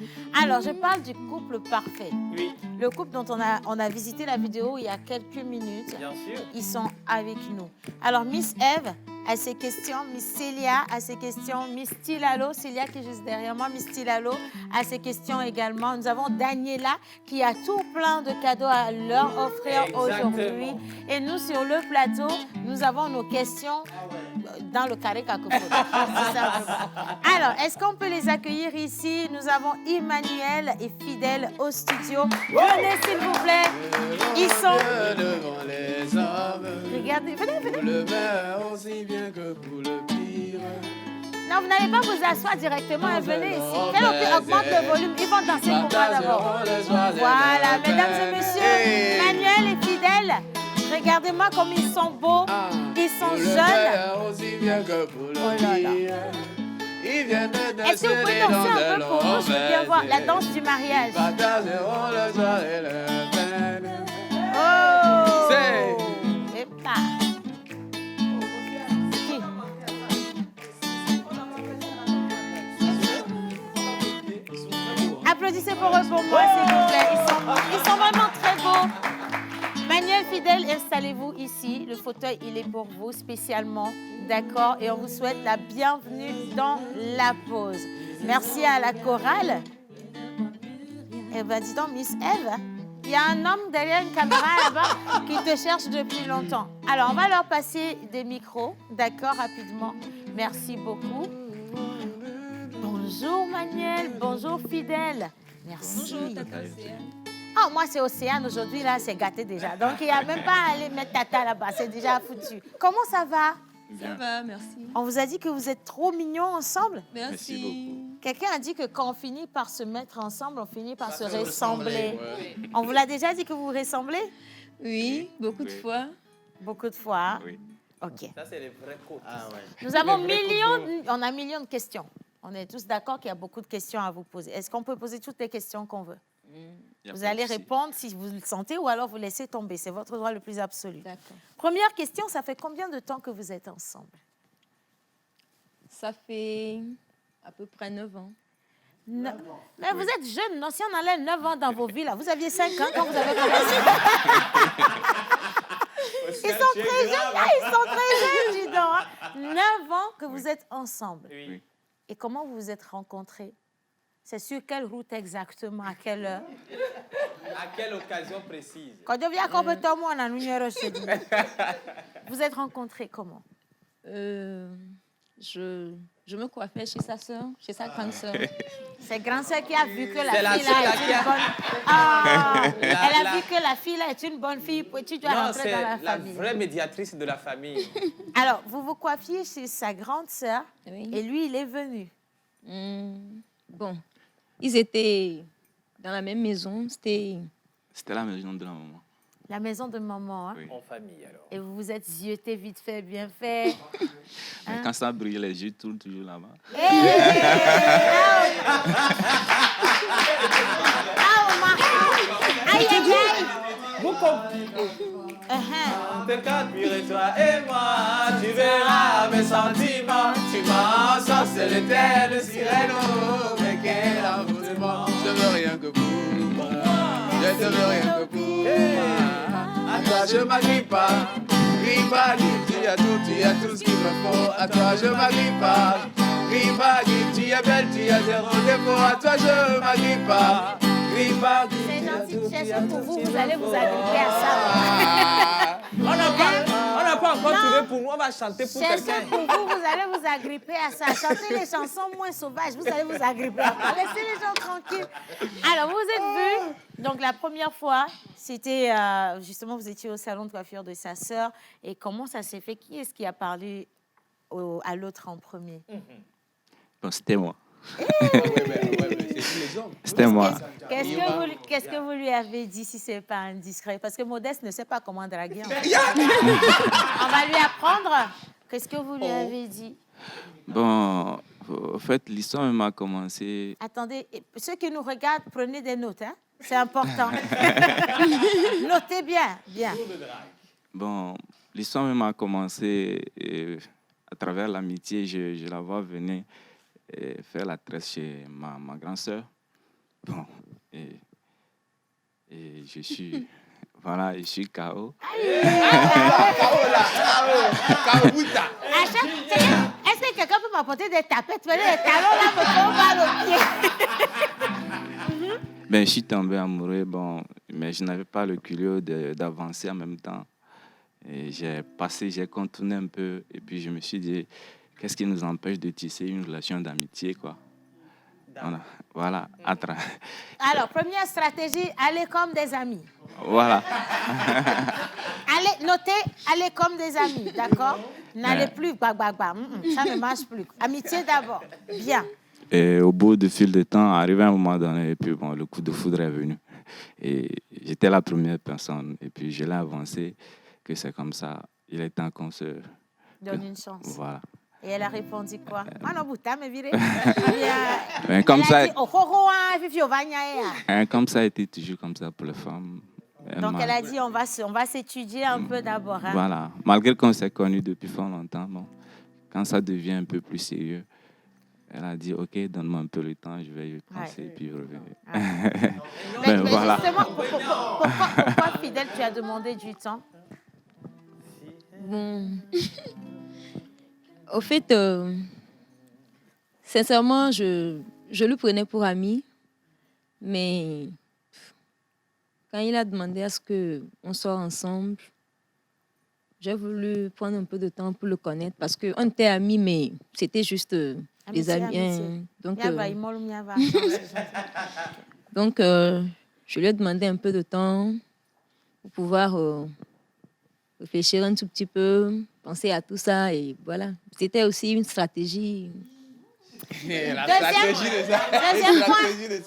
Alors, je parle du couple parfait. Oui. Le couple dont on a visité la vidéo il y a quelques minutes. Bien sûr. Ils sont avec nous. Alors, Miss Eve a ses questions, Miss Célia a ses questions, Miss Tilalo, Célia qui est juste derrière moi, Miss Tilalo a ses questions également. Nous avons Daniela qui a tout plein de cadeaux à leur offrir aujourd'hui. Et nous, sur le plateau, nous avons nos questions dans le carré cacophonie. Alors, est-ce qu'on peut les accueillir ici? Nous avons Emmanuel et Fidèle au studio. Venez, s'il vous plaît. Ils sont... devant les hommes. Regardez, venez. Pour le meilleur aussi bien que pour le pire. Non, vous n'allez pas vous asseoir directement et venez ici. Faites augmente le volume. Ils vont danser pour moi d'abord. Voilà, mesdames et messieurs, Manuel et Fidèle, regardez-moi comme ils sont beaux. Ils sont jeunes. Aussi bien que pour le Oh là là. pire. Ils viennent de danser. Est-ce que vous pouvez danser un peu pour nous? Je veux bien voir la danse du mariage. Partageront le soir et le peine. Oh! C'est... Et pas. Applaudissez pour eux pour moi, s'il vous plaît. Ils sont vraiment très beaux. Manuel, Fidèle, installez-vous ici. Le fauteuil, il est pour vous spécialement. D'accord? Et on vous souhaite la bienvenue dans la pause. Merci à la chorale. Eh bien, dis donc, Miss Eve, il y a un homme derrière une caméra là-bas qui te cherche depuis longtemps. Alors, on va leur passer des micros. D'accord? Rapidement. Merci beaucoup. Bonjour, Manuel. Bonjour, Fidèle. Merci. Bonjour, Oh, moi, c'est Océane aujourd'hui, là, c'est gâté déjà. Donc, il n'y a même pas à aller mettre tata là-bas, c'est déjà foutu. Comment ça va? Ça va, merci. On vous a dit que vous êtes trop mignons ensemble? Merci beaucoup. Quelqu'un a dit que quand on finit par se mettre ensemble, on finit par se ressembler. Ouais. On vous l'a déjà dit que vous vous ressemblez? Oui, beaucoup de fois. Beaucoup de fois? Oui. OK. Ça, c'est les vrais cours. Ah, ouais. Nous avons on a millions de questions. On est tous d'accord qu'il y a beaucoup de questions à vous poser. Est-ce qu'on peut poser toutes les questions qu'on veut? Vous allez répondre si vous le sentez ou alors vous laissez tomber. C'est votre droit le plus absolu. Première question, ça fait combien de temps que vous êtes ensemble? Ça fait à peu près 9 ans. Mais vous êtes jeune, non? Si on enlève 9 ans dans vos vies, là, vous aviez 5 ans quand vous avez commencé. Ils sont très jeunes, là, ils sont très jeunes, dis donc. 9 ans que vous êtes ensemble. Oui. Et comment vous vous êtes rencontrés? C'est sur quelle route exactement? À quelle heure? À quelle occasion précise? Quand on vient comme Tom, on a numéro chez lui. Vous êtes rencontrés comment? Je me coiffais chez sa sœur, chez sa grande sœur. C'est grande sœur qui a vu que la fille là est une bonne... Ah, elle a vu que la fille là est une bonne fille. Tu dois rentrer dans la famille. C'est la vraie médiatrice de la famille. Alors, vous vous coiffiez chez sa grande sœur et lui, il est venu. Bon, ils étaient dans la même maison. C'était la maison de la maman. La maison de maman, hein? Oui. En famille, alors. Et vous vous êtes zioté vite fait, bien fait. Hein? Quand ça brille, les yeux tournent toujours là-bas. Aïe, aïe, aïe! Vous comprenez? Toi et moi, tu verras mes sentiments. Tu m'as ensorcelé telle sirène, mais quel amour de moi. Je veux rien que pour moi. Je ne veux rien que pour moi. À toi, je m'agrippe pas. Grippe, tu as tout ce qu'il me faut. À toi, je m'agrippe pas. Grippe, tu es belle, tu as zéro défaut. À toi, je m'agrippe pas. C'est gentil, cherchez pour vous, vous allez vous agripper à ça. On n'a pas encore trouvé pour nous, on va chanter pour quelqu'un. Cherchez pour vous, vous allez vous agripper à ça. Chantez les chansons moins sauvages, vous allez vous agripper. Laissez les gens tranquilles. Alors, vous êtes vus. Donc, la première fois, c'était justement, vous étiez au salon de coiffure de sa sœur. Et comment ça s'est fait? Qui est-ce qui a parlé à l'autre en premier? Bon, c'était moi. C'était moi. Qu'est-ce que vous lui avez dit si ce n'est pas indiscret? Parce que Modeste ne sait pas comment draguer. On va lui apprendre. Qu'est-ce que vous lui avez dit? Bon, en fait, l'histoire même a commencé. Attendez, ceux qui nous regardent, prenez des notes. Hein? C'est important. Notez bien, bien. Bon, l'histoire même a commencé à travers l'amitié. Je la vois venir faire la tresse chez ma grande sœur. Bon, et je suis... Voilà, je suis KO. Est-ce que quelqu'un peut m'apporter des tapettes? Les talons là me font mal aux pieds. Ben, je suis tombé amoureux, bon, mais je n'avais pas le culot d'avancer en même temps. Et j'ai contourné un peu, et puis je me suis dit, qu'est-ce qui nous empêche de tisser une relation d'amitié, quoi? Voilà. Alors, première stratégie, allez comme des amis. Voilà. Notez, allez comme des amis, d'accord? N'allez plus, ça ne marche plus. Amitié d'abord, bien. Et au bout du fil de temps, arrivé à un moment donné, et puis bon, le coup de foudre est venu. Et j'étais la première personne, et puis je l'ai avancé, que c'est comme ça. Il est temps qu'on se... Donne une chance. Voilà. Et elle a répondu quoi? Comme ça, comme ça a été toujours comme ça pour les femmes. Donc elle a dit on va s'étudier un peu d'abord. Hein? Voilà. Malgré qu'on s'est connus depuis fort longtemps, bon, quand ça devient un peu plus sérieux, elle a dit ok, donne-moi un peu le temps, je vais y penser et puis revenir. Mais voilà. Justement, pourquoi Fidèle tu as demandé du temps? Bon. Au fait, sincèrement, je le prenais pour ami, mais quand il a demandé à ce qu'on sorte ensemble, j'ai voulu prendre un peu de temps pour le connaître parce qu'on était amis, mais c'était juste des amis. Donc, je lui ai demandé un peu de temps pour pouvoir réfléchir un tout petit peu, penser à tout ça et voilà. C'était aussi une stratégie. Deuxième point.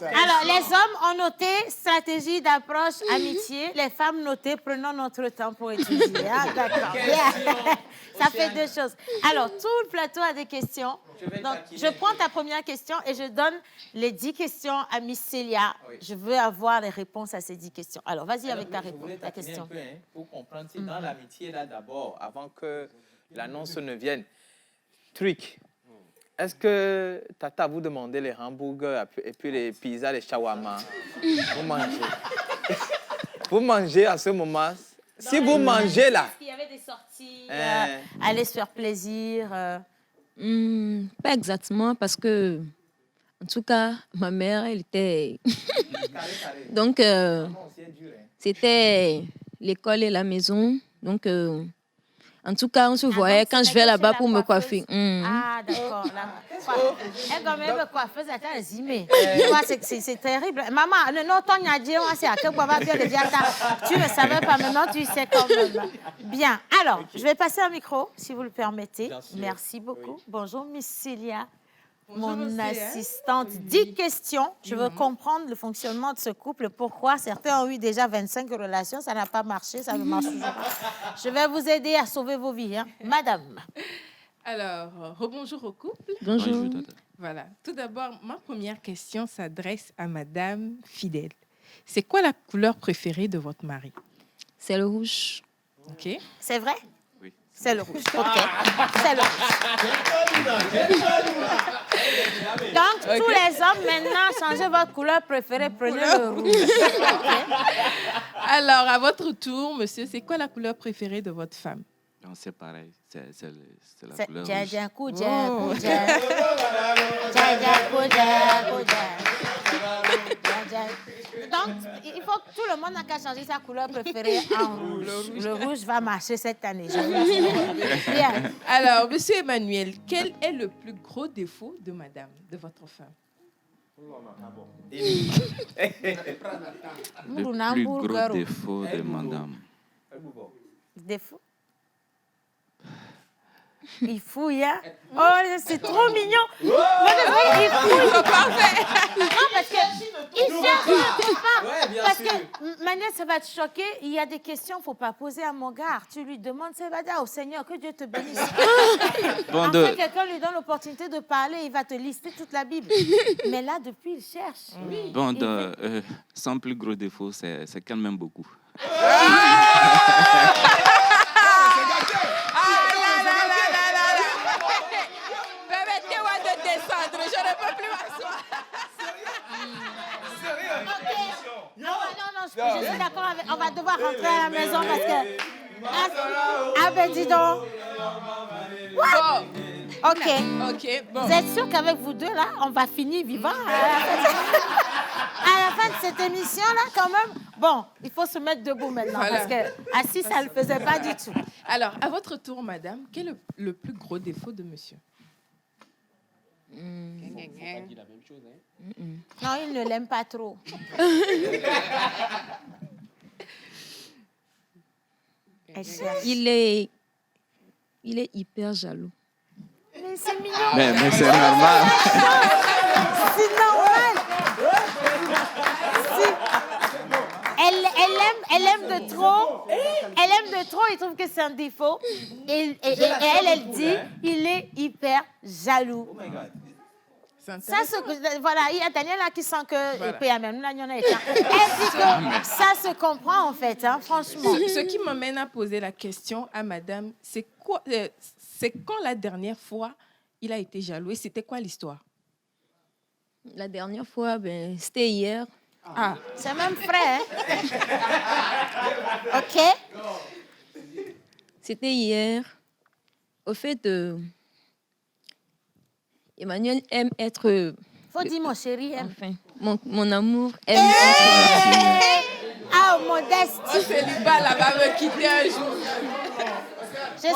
Alors, les hommes ont noté stratégie d'approche amitié. Les femmes notaient prenons notre temps pour étudier. Ah, d'accord. Ça fait deux choses. Alors, tout le plateau a des questions. Donc, je prends ta première question et je donne les 10 questions à Miss Célia. Oui. Je veux avoir les réponses à ces 10 questions. Alors, vas-y avec ta réponse, ta question. Un peu, pour comprendre, c'est dans l'amitié, là, d'abord, avant que l'annonce ne vienne. Truc. Est-ce que Tata vous demandez les hamburgers et puis les pizzas, les shawarma? Vous mangez. Vous mangez à ce moment. Si vous mangez là. Est-ce qu'il y avait des sorties, aller se faire plaisir? Pas exactement, parce que, en tout cas, ma mère, elle était... Donc, c'était l'école et la maison. Donc, en tout cas, on se voyait quand je vais là-bas pour me coiffer. Ah, d'accord. Elle quand même me coiffer, c'est terrible. Maman, non, ton yadji, c'est à quel point tu ne savais pas, maintenant tu sais quand même. Bien. Alors, je vais passer un micro, si vous le permettez. Merci beaucoup. Bonjour, Miss Célia. Bonjour, mon assistante. 10 questions. Je veux comprendre le fonctionnement de ce couple. Pourquoi certains ont eu déjà 25 relations, ça n'a pas marché, ça ne marche toujours pas. Je vais vous aider à sauver vos vies. Hein. Madame. Alors, rebonjour au couple. Bonjour. Voilà. Tout d'abord, ma première question s'adresse à Madame Fidèle. C'est quoi la couleur préférée de votre mari? C'est le rouge. OK. C'est vrai? Oui. C'est le rouge. OK. C'est le rouge. Donc, tous les hommes, maintenant, changez votre couleur préférée, prenez le rouge. Okay. Alors, à votre tour, monsieur, c'est quoi la couleur préférée de votre femme? Non, c'est pareil. C'est la couleur rouge. Donc, il faut que tout le monde n'a qu'à changer sa couleur préférée en rouge. Le rouge va marcher cette année. Bien. Alors, monsieur Emmanuel, quel est le plus gros défaut de madame, de votre femme? Le plus gros défaut de madame. Défaut? Il fouille, hein? Oh, c'est trop mignon. Non, il fouille. Parfait. Non, parce que il cherche, ne sais pas. Ouais, bien Parce sûr. que, Manuel, ça va te choquer. Il y a des questions qu'il ne faut pas poser à mon gars. Tu lui demandes, ça va dire au Seigneur, que Dieu te bénisse. Bon, Après, quelqu'un lui donne l'opportunité de parler, il va te lister toute la Bible. Mais là, depuis, il cherche. Bon, son plus gros défaut, c'est qu'elle m'aime beaucoup. Permettez-moi de descendre, je ne peux plus m'asseoir. Non, je suis d'accord avec... On va devoir rentrer à la maison parce que... Ah ben dis donc. What? OK. Bon. Vous êtes sûr qu'avec vous deux, là, on va finir vivant à la fin de cette émission-là, quand même? Bon, il faut se mettre debout maintenant Voilà. parce que assis, ça ne le faisait pas du tout. Alors, à votre tour, madame, quel est le plus gros défaut de monsieur? Non, il ne l'aime pas trop. Il est hyper jaloux. Mais c'est mignon. Mais c'est normal. C'est normal. Elle aime de trop. Elle aime de trop. Il trouve que c'est un défaut. Et elle dit, il est hyper jaloux. Ça, voilà, il y a Daniel là qui sent que Voilà. elle dit que ça se comprend en fait, hein, franchement. Ce qui m'amène à poser la question à madame, c'est quand la dernière fois il a été jaloux et c'était quoi l'histoire? La dernière fois, c'était hier. Ah, c'est même frais. Hein? OK. C'était hier. Au fait, Emmanuel aime être... Faut dire mon chéri aime. Enfin, mon amour aime être... Ah, modeste. Oh, célibat là-bas me quitter un jour. Je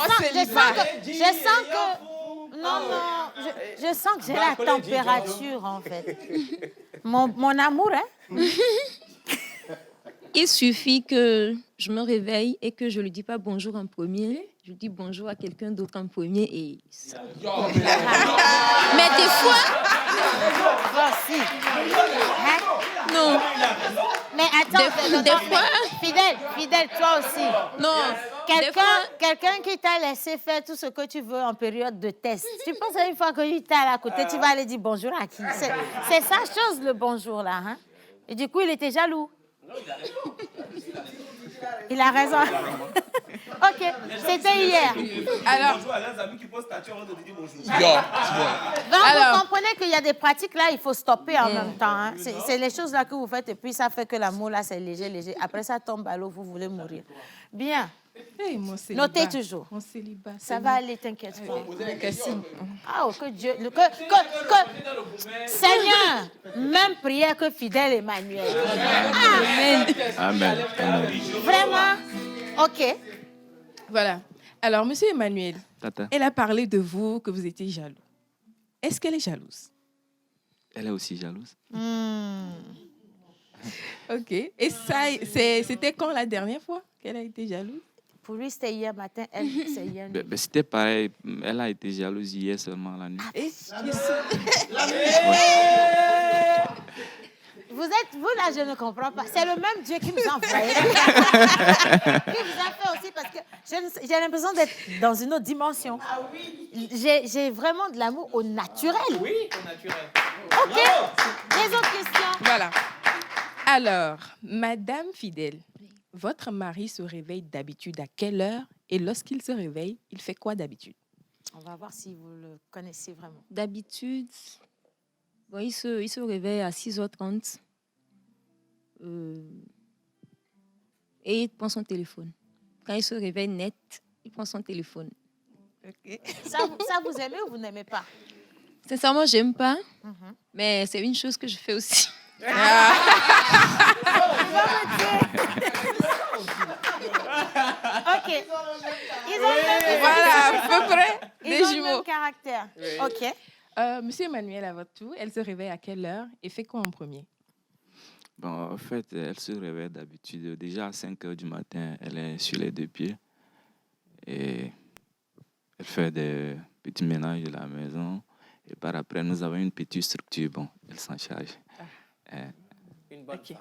sens que j'ai la température, en fait. Mon amour, hein? Il suffit que je me réveille et que je ne lui dis pas bonjour en premier. Je dis bonjour à quelqu'un d'autre en premier et... Mais des fois... Voici. Hein? Non. Mais attends, Des fois... Fidèle, toi aussi. Non. Quelqu'un qui t'a laissé faire tout ce que tu veux en période de test. Tu penses qu'une fois qu'il t'a à côté, tu vas aller dire bonjour à qui? C'est sa chose, le bonjour, là. Hein? Et du coup, il était jaloux. Il a raison. OK, c'était hier. Alors, vous comprenez qu'il y a des pratiques là, il faut stopper en même temps. Hein. C'est les choses là que vous faites et puis ça fait que l'amour là, c'est léger. Après, ça tombe à l'eau, vous voulez mourir. Bien. Hey, mon célibat. Notez toujours. Mon célibat. Ça va aller, t'inquiète pas. Ah, que Dieu... Seigneur, même prière que fidèle Emmanuel. Amen. Vraiment? OK. Voilà. Alors, monsieur Emmanuel, Tata. elle a parlé de vous, que vous étiez jaloux. Est-ce qu'elle est jalouse? Elle est aussi jalouse. OK. Et ça, c'était quand la dernière fois qu'elle a été jalouse? Pour lui, c'était hier matin. Elle, c'est hier nuit. C'était pareil. Elle a été jalouse hier seulement la nuit. Vous là, je ne comprends pas. C'est le même Dieu qui nous a envoyé. Qui vous a fait aussi parce que j'ai l'impression d'être dans une autre dimension. J'ai vraiment de l'amour au naturel. Oui, au naturel. OK. Les autres questions. Voilà. Alors, Madame Fidèle, votre mari se réveille d'habitude à quelle heure? Et lorsqu'il se réveille, il fait quoi d'habitude? On va voir si vous le connaissez vraiment. D'habitude, il se réveille à 6h30 et il prend son téléphone. Quand il se réveille net, il prend son téléphone. Okay. Ça, vous aimez ou vous n'aimez pas? Sincèrement, j'aime pas, mais c'est une chose que je fais aussi. OK. Ils ont le même Voilà, à peu près. Ils ont le même caractère. Oui. OK. Monsieur Emmanuel, à votre tour, elle se réveille à quelle heure et fait quoi en premier? Bon, en fait, elle se réveille d'habitude. Déjà à 5 h du matin, elle est sur les deux pieds. Et Elle fait des petits ménages de la maison. Et par après, nous avons une petite structure. Bon, elle s'en charge. Une bonne Ok.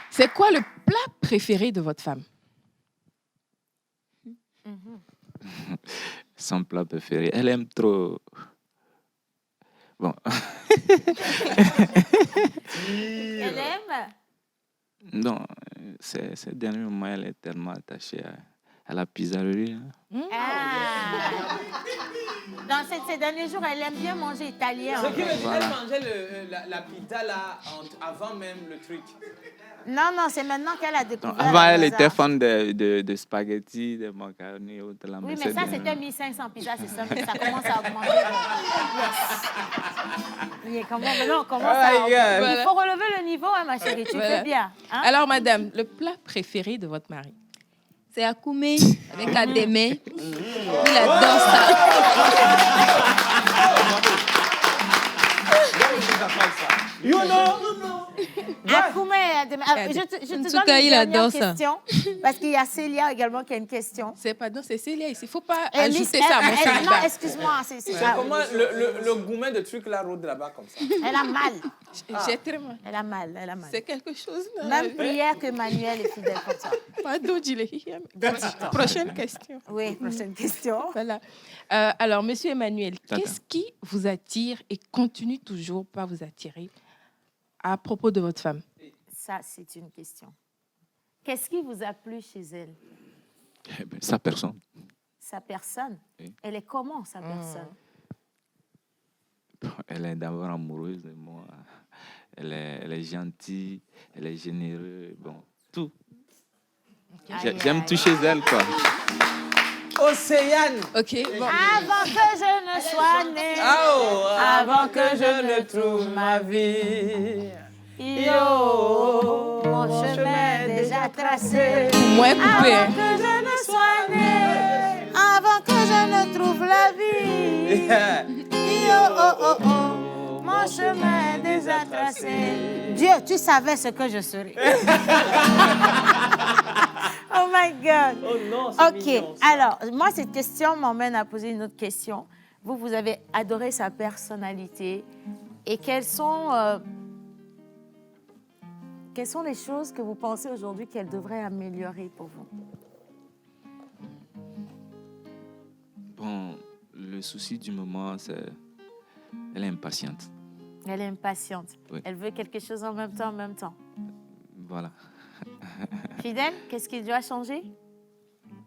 C'est quoi le plat préféré de votre femme? Son plat préféré. Elle aime trop. Bon. Elle aime? Non, ces derniers moments, elle est tellement attachée à la pizzeria. Ah. Dans ces derniers jours, elle aime bien manger italien. Ce en qui fait. veut dire qu'elle mangeait la pizza là, avant même le truc. Non, c'est maintenant qu'elle a découvert. Non, avant, elle était fan de spaghettis, de macaroni et autres. Oui, mais ça, c'était 1500 pizzas, c'est ça. Mais ça commence à augmenter. Yes. Maintenant, on commence à augmenter. Il faut relever le niveau, hein, ma chérie. Tu fais bien. Hein? Alors, madame, le plat préféré de votre mari? C'est Akoumé avec Ademé. Il adore ça. You know? Akoumé, je te En tout donne cas, une il dernière adore ça. question. Parce qu'il y a Célia également qui a une question. Pardon, c'est Célia ici. Il ne faut pas Et Miss- ajouter ça à mon non, célibat. excuse-moi. C'est comment le gourmet de truc là rôde là-bas comme ça? Elle a mal. J'ai très mal. Elle a mal. C'est quelque chose. Là. Même prière que Manuel est fidèle comme ça. Pardon, prochaine question. Oui, prochaine question. Voilà. Alors, monsieur Emmanuel, Tata. qu'est-ce qui vous attire et continue toujours pas vous attirer à propos de votre femme? Ça, c'est une question. Qu'est-ce qui vous a plu chez elle? Eh ben, sa personne. Sa personne? Oui. Elle est comment, sa personne? Bon, elle est d'abord amoureuse de moi. Elle est gentille, elle est généreuse. Bon, tout. J'aime tout chez elle, quoi. Océane. Ok. Bon. Avant que je ne sois née, Avant que je ne trouve ma vie. yo, mon chemin est déjà tracé. Moins coupé. Avant que je ne sois née, avant que je ne trouve la vie. Yo, mon chemin est déjà tracé. Dieu, tu savais ce que je serais. Oh my God. Oh non, c'est mignon, OK. Alors, moi, cette question m'emmène à poser une autre question. Vous avez adoré sa personnalité. Et quelles sont les choses que vous pensez aujourd'hui qu'elle devrait améliorer pour vous? Bon, le souci du moment, c'est elle est impatiente. Elle est impatiente. Oui. Elle veut quelque chose en même temps. Voilà. Fidèle, qu'est-ce qui doit changer?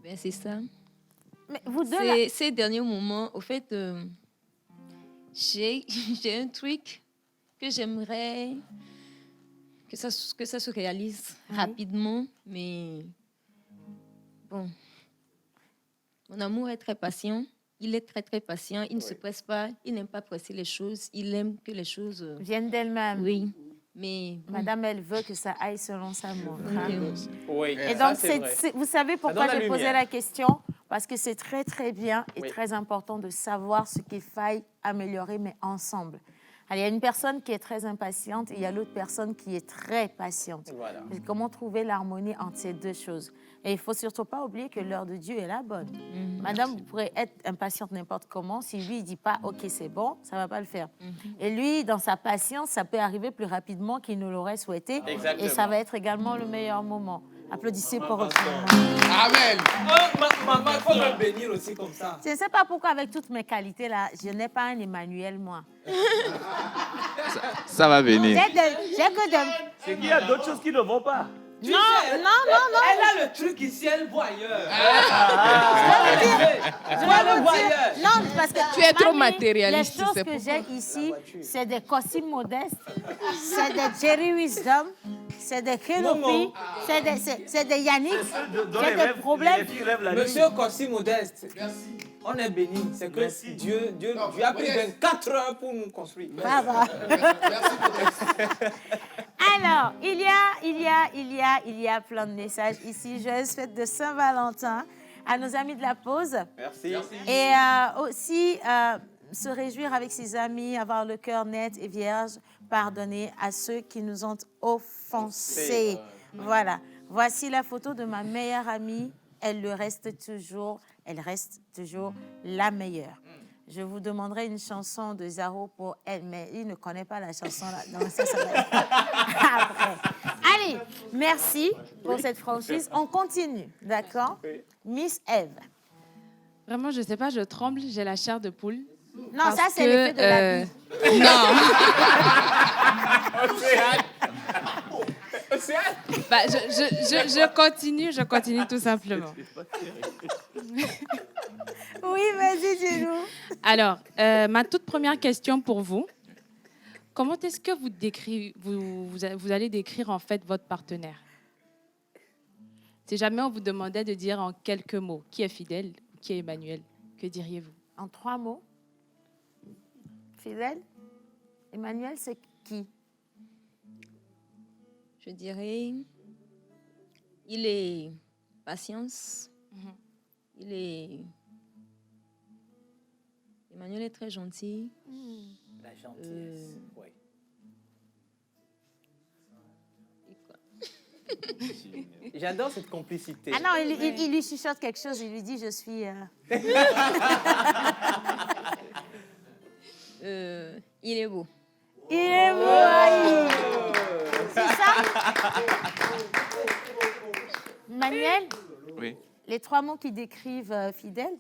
Ben, c'est ça. Mais vous deux, là... Ces derniers moments, au fait, j'ai un truc que j'aimerais que ça se réalise rapidement, mais bon, mon amour est très patient. Il est très, très patient. Il ne se presse pas. Il n'aime pas presser les choses. Il aime que les choses viennent d'elles-mêmes. Oui. Mais Madame, elle veut que ça aille selon sa montre. Oui, Et ça, donc, c'est vrai. vous savez pourquoi donne la j'ai posé lumière. la question? Parce que c'est très, très bien et très important de savoir ce qu'il faille améliorer, mais ensemble. Alors, il y a une personne qui est très impatiente et il y a l'autre personne qui est très patiente. Voilà. Et comment trouver l'harmonie entre ces deux choses? Et il ne faut surtout pas oublier que l'heure de Dieu est la bonne. Madame, vous pourrez être impatiente n'importe comment. Si lui, il ne dit pas « OK, c'est bon », ça ne va pas le faire. Et lui, dans sa patience, ça peut arriver plus rapidement qu'il ne l'aurait souhaité. Exactement. Et ça va être également le meilleur moment. Applaudissez pour eux. Amen. Oh, maman, il faut me bénir aussi comme ça. Je ne sais pas pourquoi, avec toutes mes qualités, là, je n'ai pas un Emmanuel, moi. Ça va venir. J'ai que de... C'est qu'il y a d'autres choses qui ne vont pas. Tu Non, sais, non, non, non. Elle a le truc ici, elle voit ailleurs. Je vais vous dire, non, parce que Tu es trop mamie, matérialiste, Les choses c'est que pourquoi. j'ai ici, c'est des costumes modestes, c'est des Jerry Wisdom, c'est des Kenopi, c'est des Yannick. J'ai des problèmes. Monsieur Kossi Modeste, on est béni. C'est que Dieu a pris 24 heures pour nous construire. Ça va. Alors, il y a plein de messages ici. Joyeuse fête de Saint-Valentin à nos amis de la pause. Merci. Et aussi se réjouir avec ses amis, avoir le cœur net et vierge, pardonner à ceux qui nous ont offensés. Voilà. Voici la photo de ma meilleure amie elle reste toujours la meilleure. Je vous demanderai une chanson de Zaro pour elle, mais il ne connaît pas la chanson là. Donc ça va être après. Allez, merci pour cette franchise. On continue, d'accord? Miss Eve. Vraiment, je ne sais pas, je tremble, j'ai la chair de poule. Non, ça, c'est l'effet de la vie. Non. Bah, je continue tout simplement. Oui, vas-y, dis-nous. Alors, ma toute première question pour vous. Comment est-ce que vous allez décrire en fait votre partenaire? Si jamais on vous demandait de dire en quelques mots qui est Fidèle, qui est Emmanuel, que diriez-vous? En 3 mots. Fidèle, Emmanuel, c'est qui? Je dirais, il est patience. Emmanuel est très gentil. La gentillesse, oui. J'adore cette complicité. Ah non, il lui chuchote quelque chose, il lui dit, je suis... Il est beau. Il est beau. C'est ça? Manuel? Oui. Les 3 mots qui décrivent Fidèle?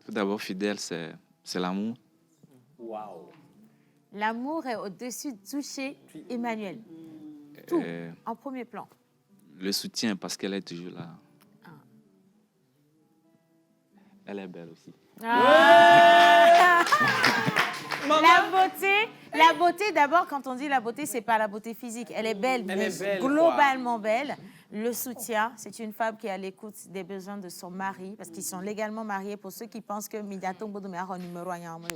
Tout d'abord, fidèle, c'est l'amour. Waouh. L'amour est au-dessus de tout chez Emmanuel. Tout, en premier plan. Le soutien, parce qu'elle est toujours là. Elle est belle aussi. La beauté, d'abord, quand on dit la beauté, c'est pas la beauté physique. Elle est belle, mais globalement belle. Le soutien, c'est une femme qui est à l'écoute des besoins de son mari, parce qu'ils sont légalement mariés, pour ceux qui pensent que Midaton Bodomea a un numéro.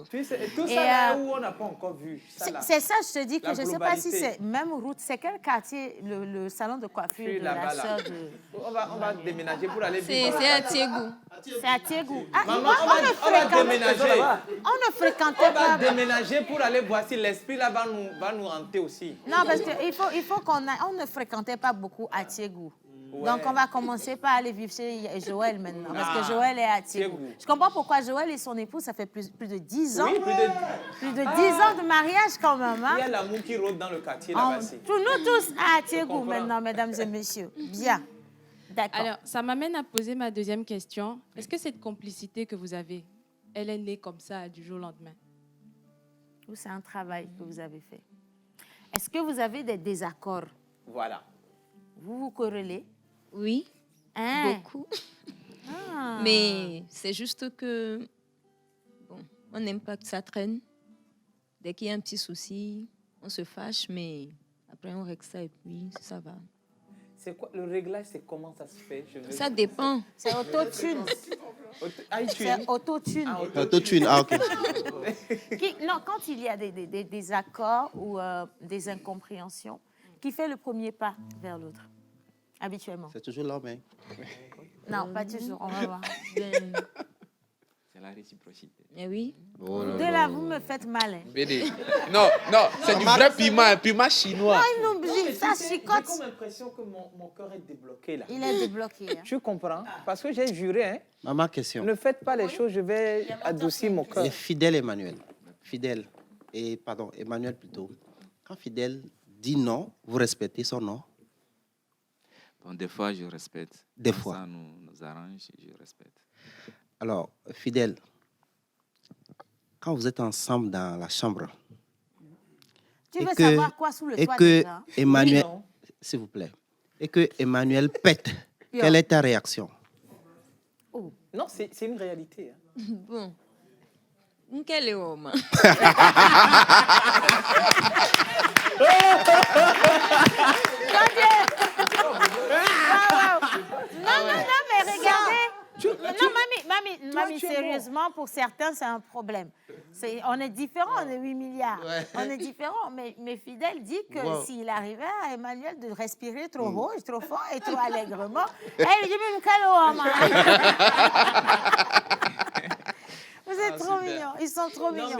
Tout ça là où on n'a pas encore vu. C'est ça, je te dis que je ne sais pas si c'est même route. C'est quel quartier, le salon de coiffure de la sœur de... On va déménager pour aller vivre. C'est à Tiégou. C'est à Tiégou. Ah, maman, on va déménager. On ne fréquentait pas... On va déménager pour aller voir si l'esprit là va nous hanter aussi. Non, parce qu'il faut qu'on... On ne fréquentait pas beaucoup à Tiégou. Ouais. Donc, on va commencer par aller vivre chez Joël maintenant, parce que Joël est à Tiégou. Je comprends pourquoi Joël et son épouse, ça fait plus de 10 ans. Oui, plus de 10 ans de mariage quand même. Hein? Il y a l'amour qui rôde dans le quartier là-bas. Nous tous à Tiégou maintenant, mesdames et messieurs. Bien. D'accord. Alors, ça m'amène à poser ma deuxième question. Est-ce que cette complicité que vous avez, elle est née comme ça du jour au lendemain? Ou c'est un travail que vous avez fait? Est-ce que vous avez des désaccords? Voilà. Vous vous querellez? Oui, beaucoup. Mais c'est juste que, bon, on n'aime pas que ça traîne. Dès qu'il y a un petit souci, on se fâche, mais après on règle ça et puis ça va. C'est quoi le réglage? C'est comment ça se fait? Ça dépend. C'est autotune. C'est autotune. Autotune, ok. Non, quand il y a des accords ou des incompréhensions, qui fait le premier pas vers l'autre? Habituellement. C'est toujours l'homme, hein? Non, pas toujours, on va voir. C'est la réciprocité. Eh oui. De là, vous me faites mal. Hein. Non, c'est du vrai piment chinois. Non, ça chicote. J'ai comme l'impression que mon cœur est débloqué là. Il est débloqué. Hein. Tu comprends? Parce que j'ai juré, hein? Maman, question. Ne faites pas les choses, je vais adoucir mon cœur. Fidèle Emmanuel. Emmanuel plutôt. Quand Fidèle dit non, vous respectez son non? Bon, des fois, je respecte. Des fois. Ça nous arrange, je respecte. Alors, Fidèle, quand vous êtes ensemble dans la chambre, tu veux savoir quoi sous le toit déjà? Emmanuel, s'il vous plaît, et que Emmanuel pète, quelle est ta réaction? Oh. Non, c'est une réalité. Hein. Bon. Quel est homme? Non, mais regardez. Mamie, sérieusement, pour certains, c'est un problème. On est différents, on est 8 milliards. Ouais. On est différents, mais Fidèle dit que s'il arrivait à Emmanuel de respirer trop haut, trop fort et trop allègrement, il dit même quel homme. Vous êtes trop mignons, ils sont trop mignons.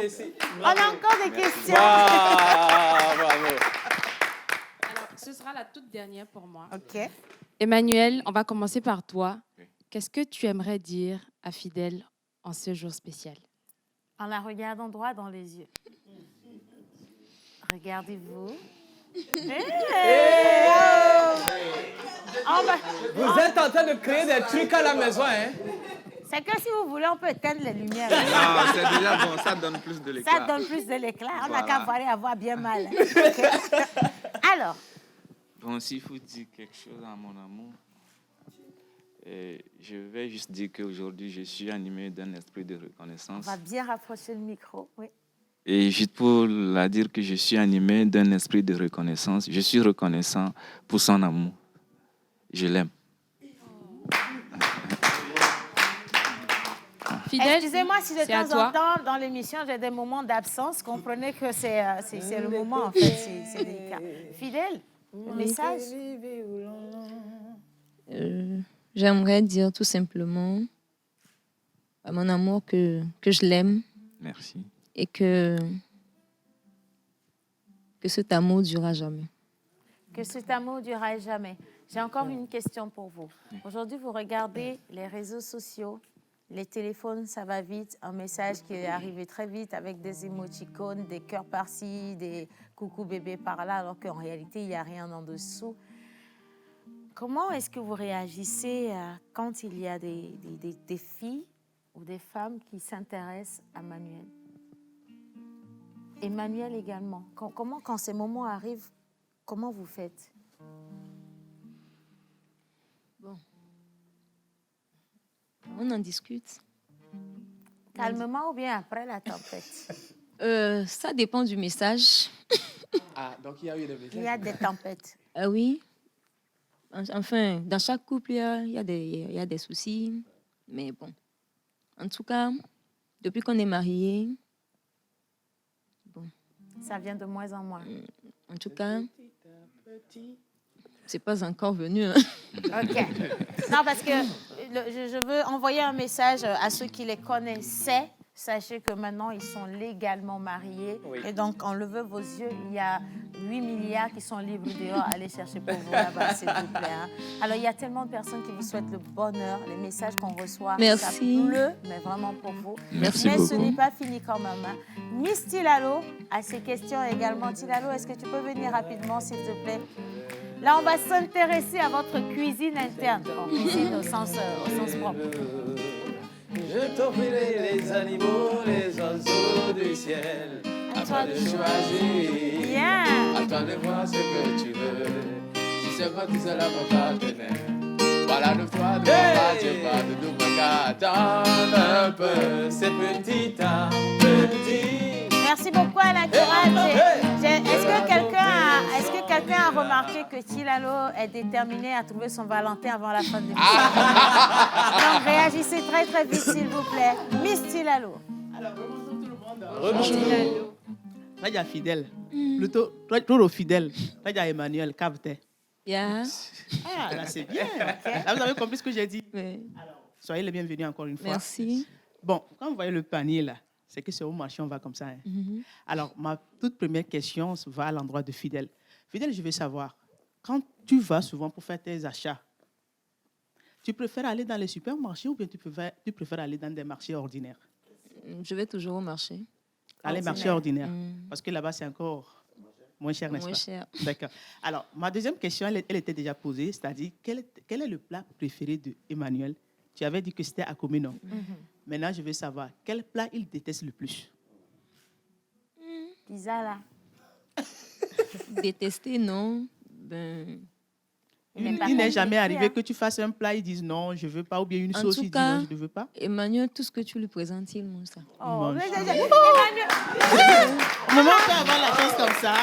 On a encore des questions. Bravo. ce sera la toute dernière pour moi. OK. Emmanuel, on va commencer par toi. Qu'est-ce que tu aimerais dire à Fidèle en ce jour spécial? En la regardant droit dans les yeux. Regardez-vous. Vous êtes en train de créer des trucs à la maison, hein? C'est que si vous voulez, on peut éteindre les lumières. Non, c'est déjà bon, ça donne plus de l'éclat. Ça donne plus de l'éclat. On n'a Voilà. qu'à voir et avoir bien mal. OK. Alors, Bon, s'il faut dire quelque chose à mon amour, je vais juste dire qu'aujourd'hui, je suis animé d'un esprit de on reconnaissance. va bien rapprocher le micro. Oui. Et juste pour la dire que je suis animé d'un esprit de reconnaissance, je suis reconnaissant pour son amour. Je l'aime. Excusez-moi si de c'est à temps en toi. temps, dans l'émission, j'ai des moments d'absence. Comprenez que c'est le moment, en fait. C'est délicat. Fidèle, le message? J'aimerais dire tout simplement à mon amour que je l'aime Merci. et que cet amour durera jamais. Que cet amour durera jamais. J'ai encore une question pour vous. Aujourd'hui, vous regardez les réseaux sociaux, les téléphones, ça va vite. Un message qui est arrivé très vite avec des émoticônes, des cœurs par-ci, des coucou bébé par-là, alors qu'en réalité, il n'y a rien en dessous. Comment est-ce que vous réagissez quand il y a des filles ou des femmes qui s'intéressent à Manuel? Emmanuel également. Comment, quand ces moments arrivent, comment vous faites? Bon. On en discute. Calmement ou bien après la tempête? Ça dépend du message. Ah, donc il y a eu des messages. Il y a des tempêtes. Ah oui. Enfin, dans chaque couple, il y a des soucis. Mais bon. En tout cas, depuis qu'on est mariés, bon. Ça vient de moins en moins. En tout cas, c'est pas encore venu. Hein. OK. Non, parce que je veux envoyer un message à ceux qui les connaissaient. Sachez que maintenant, ils sont légalement mariés. Oui. Et donc, on le veut vos yeux, il y a 8 milliards qui sont libres dehors. Allez chercher pour vous là-bas, s'il vous plaît. Hein. Alors, il y a tellement de personnes qui vous souhaitent le bonheur. Les messages qu'on reçoit, Merci. ça pleut, mais vraiment pour vous. Merci mais ce beaucoup. n'est pas fini quand même. Hein. Miss Tilalo a ses questions également. Tilalo, est-ce que tu peux venir rapidement, s'il te plaît? Là, on va s'intéresser à votre cuisine interne. Bon, cuisine au sens propre. Je t'offrirai les animaux, les oiseaux du ciel. À toi de choisir. Bien. À toi de voir ce que tu veux. Si c'est moi qui serai mon partenaire. Voilà de toi, de moi, j'ai pas de double qu'à attendre un peu. C'est petit à petit. Merci beaucoup, Alain Courage. Est-ce que quelqu'un a remarqué que Tilalo est déterminé à trouver son Valentin avant la fin de l'émission? Donc, réagissez très, très vite, s'il vous plaît. Miss Tilalo. Alors, bonjour tout le monde. Tilalo. Là, il y a Fidèle. Plutôt, toujours fidèle. Là, il y a Emmanuel, capté. Yeah. Ah, là, c'est bien. Là, vous avez compris ce que j'ai dit? Oui. Alors, soyez les bienvenus encore une fois. Merci. Bon, quand vous voyez le panier, là, c'est que c'est au marché, on va comme ça. Hein. Alors, ma toute première question va à l'endroit de Fidèle. Fidèle, je veux savoir, quand tu vas souvent pour faire tes achats, tu préfères aller dans les supermarchés ou bien tu préfères aller dans des marchés ordinaires? Je vais toujours au marché. Dans les marchés ordinaires. Parce que là-bas, c'est encore moins cher, n'est-ce pas? Moins cher. D'accord. Alors, ma deuxième question, elle était déjà posée, c'est-à-dire, quel est le plat préféré d'Emmanuel? Tu avais dit que c'était Akomino. Maintenant, je veux savoir, quel plat il déteste le plus? Pizza, là. Détester, non. Ben, Il n'est jamais arrivé que tu fasses un plat, ils disent non, je ne veux pas, ou bien une en sauce, tout ils disent cas, non, je ne veux pas. Emmanuel, tout ce que tu lui présentes, il mange ça. Oh, Mange. Emmanuel. Maman peut avoir la chance comme ça.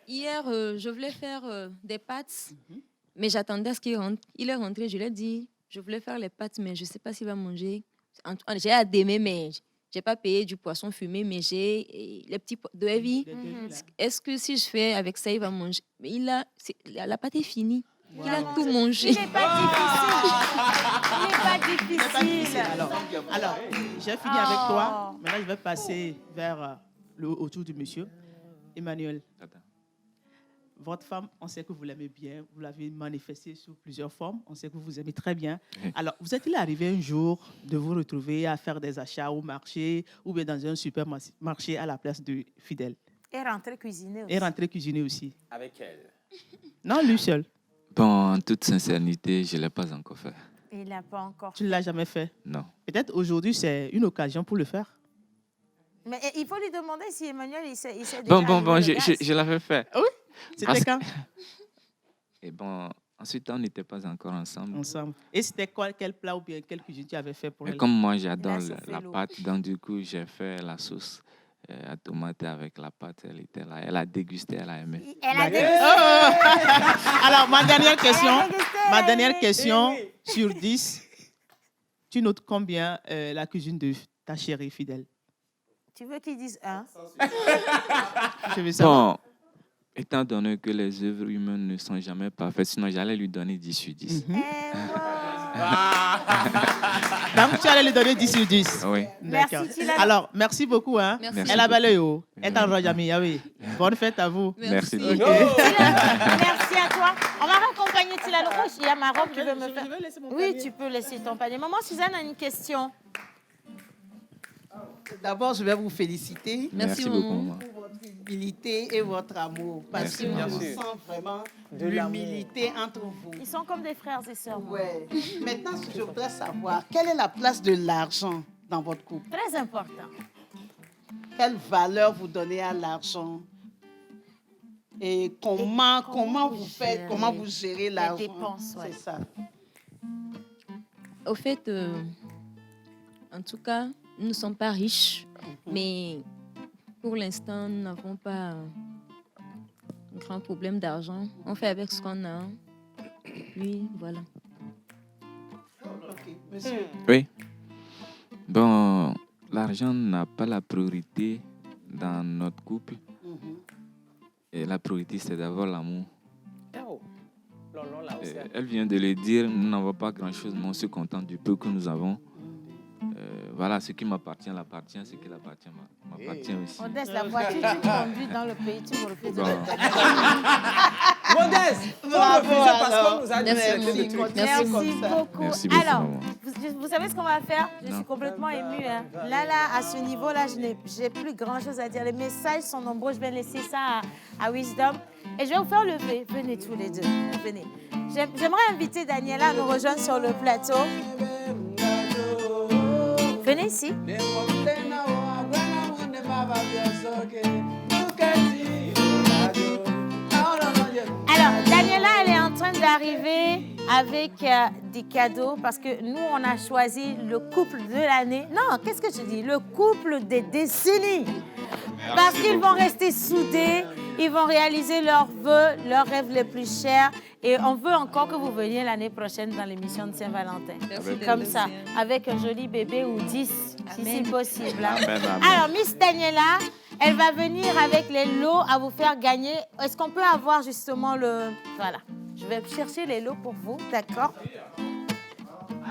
Hier, je voulais faire des pâtes, mais j'attendais à ce qu'il rentre. Il est rentré, je lui ai dit, je voulais faire les pâtes, mais je ne sais pas s'il va manger. J'ai adhémé, mais je n'ai pas payé du poisson fumé, mais j'ai les petits pois de Evie. Est-ce que si je fais avec ça, il va manger? Mais la pâte est finie. Il a tout mangé. Il n'est pas difficile. Il n'est pas difficile. Alors, j'ai fini avec toi. Maintenant, je vais passer vers autour du monsieur. Emmanuel, votre femme, on sait que vous l'aimez bien, vous l'avez manifesté sous plusieurs formes, on sait que vous aimez très bien. Alors, vous êtes-il arrivé un jour de vous retrouver à faire des achats au marché ou bien dans un supermarché à la place de Fidèle? Et rentrer cuisiner aussi. Et rentrer cuisiner aussi. Avec elle? Non, lui seul. Bon, en toute sincérité, je ne l'ai pas encore fait. Il n'a pas encore. Tu ne l'as jamais fait? Non. Peut-être aujourd'hui, c'est une occasion pour le faire. Mais il faut lui demander si Emmanuel, il sait déjà Bon, allumer le gaz. je l'avais fait. Ah oui? C'était quand? Et bon, ensuite, on n'était pas encore ensemble. Ensemble. Et c'était quel plat ou bien quelle cuisine tu avais fait pour Et elle? comme moi, j'adore la pâte, donc du coup, j'ai fait la sauce à tomate avec la pâte. Elle était là. Elle a dégusté, elle a aimé. Elle a dégusté. Alors, ma dernière question sur 10. Tu notes combien la cuisine de ta chérie Fidèle? Tu veux qu'il dise 1? Je veux savoir. Bon, étant donné que les œuvres humaines ne sont jamais parfaites, sinon j'allais lui donner 10 sur 10. Donc, tu allais lui donner 10 sur 10. Oui. D'accord. Merci, Tila. Alors, merci beaucoup. Hein. Merci Elle a beaucoup. belle eau. Elle t'a enregistré, oui. Bonne fête à vous. Merci. Ok. Merci à toi. On va raccompagner Tilano. Il y a ma robe, tu veux me faire. Je vais laisser mon Oui, panier. tu peux laisser ton panier. Maman Suzanne a une question. D'abord, je vais vous féliciter. Merci beaucoup, maman. Pour votre humilité et votre amour. Parce Merci, que maman. on sent vraiment De l'amour. l'humilité entre vous. Ils sont comme des frères et sœurs. Ouais. Maintenant, je voudrais savoir, quelle est la place de l'argent dans votre couple? Très important. Quelle valeur vous donnez à l'argent? Et comment vous faites, comment vous gérez l'argent? dépenses, ouais. C'est ça. Au fait, en tout cas, nous ne sommes pas riches, mais pour l'instant, nous n'avons pas un grand problème d'argent. On fait avec ce qu'on a. Puis, voilà. Ok, monsieur. Oui. Bon, l'argent n'a pas la priorité dans notre couple. Et la priorité, c'est d'abord l'amour. Oh. Lolo, là aussi. Elle vient de le dire, nous n'avons pas grand-chose, mais on se contente du peu que nous avons. Voilà, ce qui m'appartient, l'appartient, ce qui l'appartient, m'appartient aussi. Modeste, la voiture, tu conduis dans le pays, tu me refuses de Bon. le Modeste, Bravo, parce qu'on nous a dit Merci. Merci beaucoup. Merci beaucoup, Alors, maman. vous savez ce qu'on va faire? Je Non. suis complètement émue. Hein. Là, à ce niveau-là, j'ai plus grand-chose à dire. Les messages sont nombreux. Je vais laisser ça à Wisdom. Et je vais vous faire lever. Venez tous les deux. Venez. J'aimerais inviter Daniela à nous rejoindre sur le plateau. Venez ici. Alors, Daniela, elle est en train d'arriver avec des cadeaux parce que nous, on a choisi le couple de l'année. Non, qu'est-ce que je dis? Le couple des décennies. Parce qu'ils vont rester soudés, ils vont réaliser leurs vœux, leurs rêves les plus chers. Et on veut encore que vous veniez l'année prochaine dans l'émission de Saint-Valentin. Comme ça, avec un joli bébé ou 10, si c'est possible. Hein. Amen, amen. Alors, Miss Daniela, elle va venir avec les lots à vous faire gagner. Est-ce qu'on peut avoir justement le... Voilà. Je vais chercher les lots pour vous, d'accord?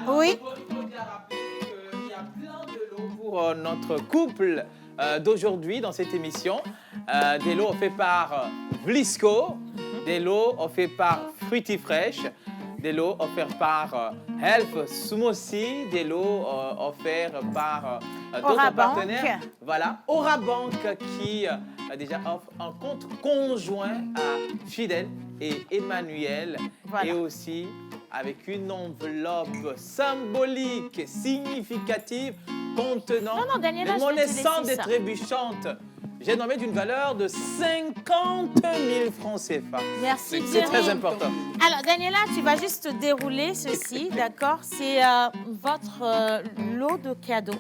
Oui. Pour notre couple d'aujourd'hui dans cette émission. Des lots offerts par Vlisco, des lots offerts par Fruity Fresh, des lots offerts par Health Sumosi, des lots offerts par d'autres Aura partenaires. Bank. Voilà, Aura Bank qui déjà offre un compte conjoint à Fidèle et Emmanuel. Voilà. Et aussi avec une enveloppe symbolique, significative, contenant Non, Daniela, des je vais te monnaies laisser sans ça. et trébuchantes. J'ai nommé d'une valeur de 50 000 francs CFA. Merci, C'est très Thierry. important. Alors, Daniela, tu vas juste dérouler ceci, d'accord? C'est votre lot de cadeaux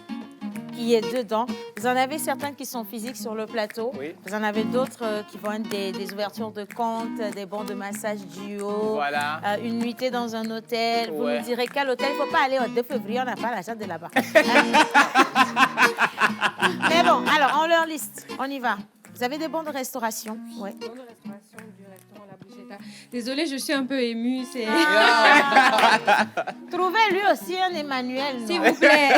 qui est dedans. Vous en avez certains qui sont physiques sur le plateau. Oui. Vous en avez d'autres qui vont être des ouvertures de compte, des bons de massage duo, Voilà. une nuitée dans un hôtel. Vous Ouais. nous direz quel hôtel. Il ne faut pas aller au 2 février, on n'a pas l'argent de là-bas. Mais bon, alors, on leur liste. On y va. Vous avez des bons de restauration? Oui. Bon de restauration du restaurant La Bruschetta. Désolée, je suis un peu émue. Trouvez lui aussi un Emmanuel. S'il non? vous plaît.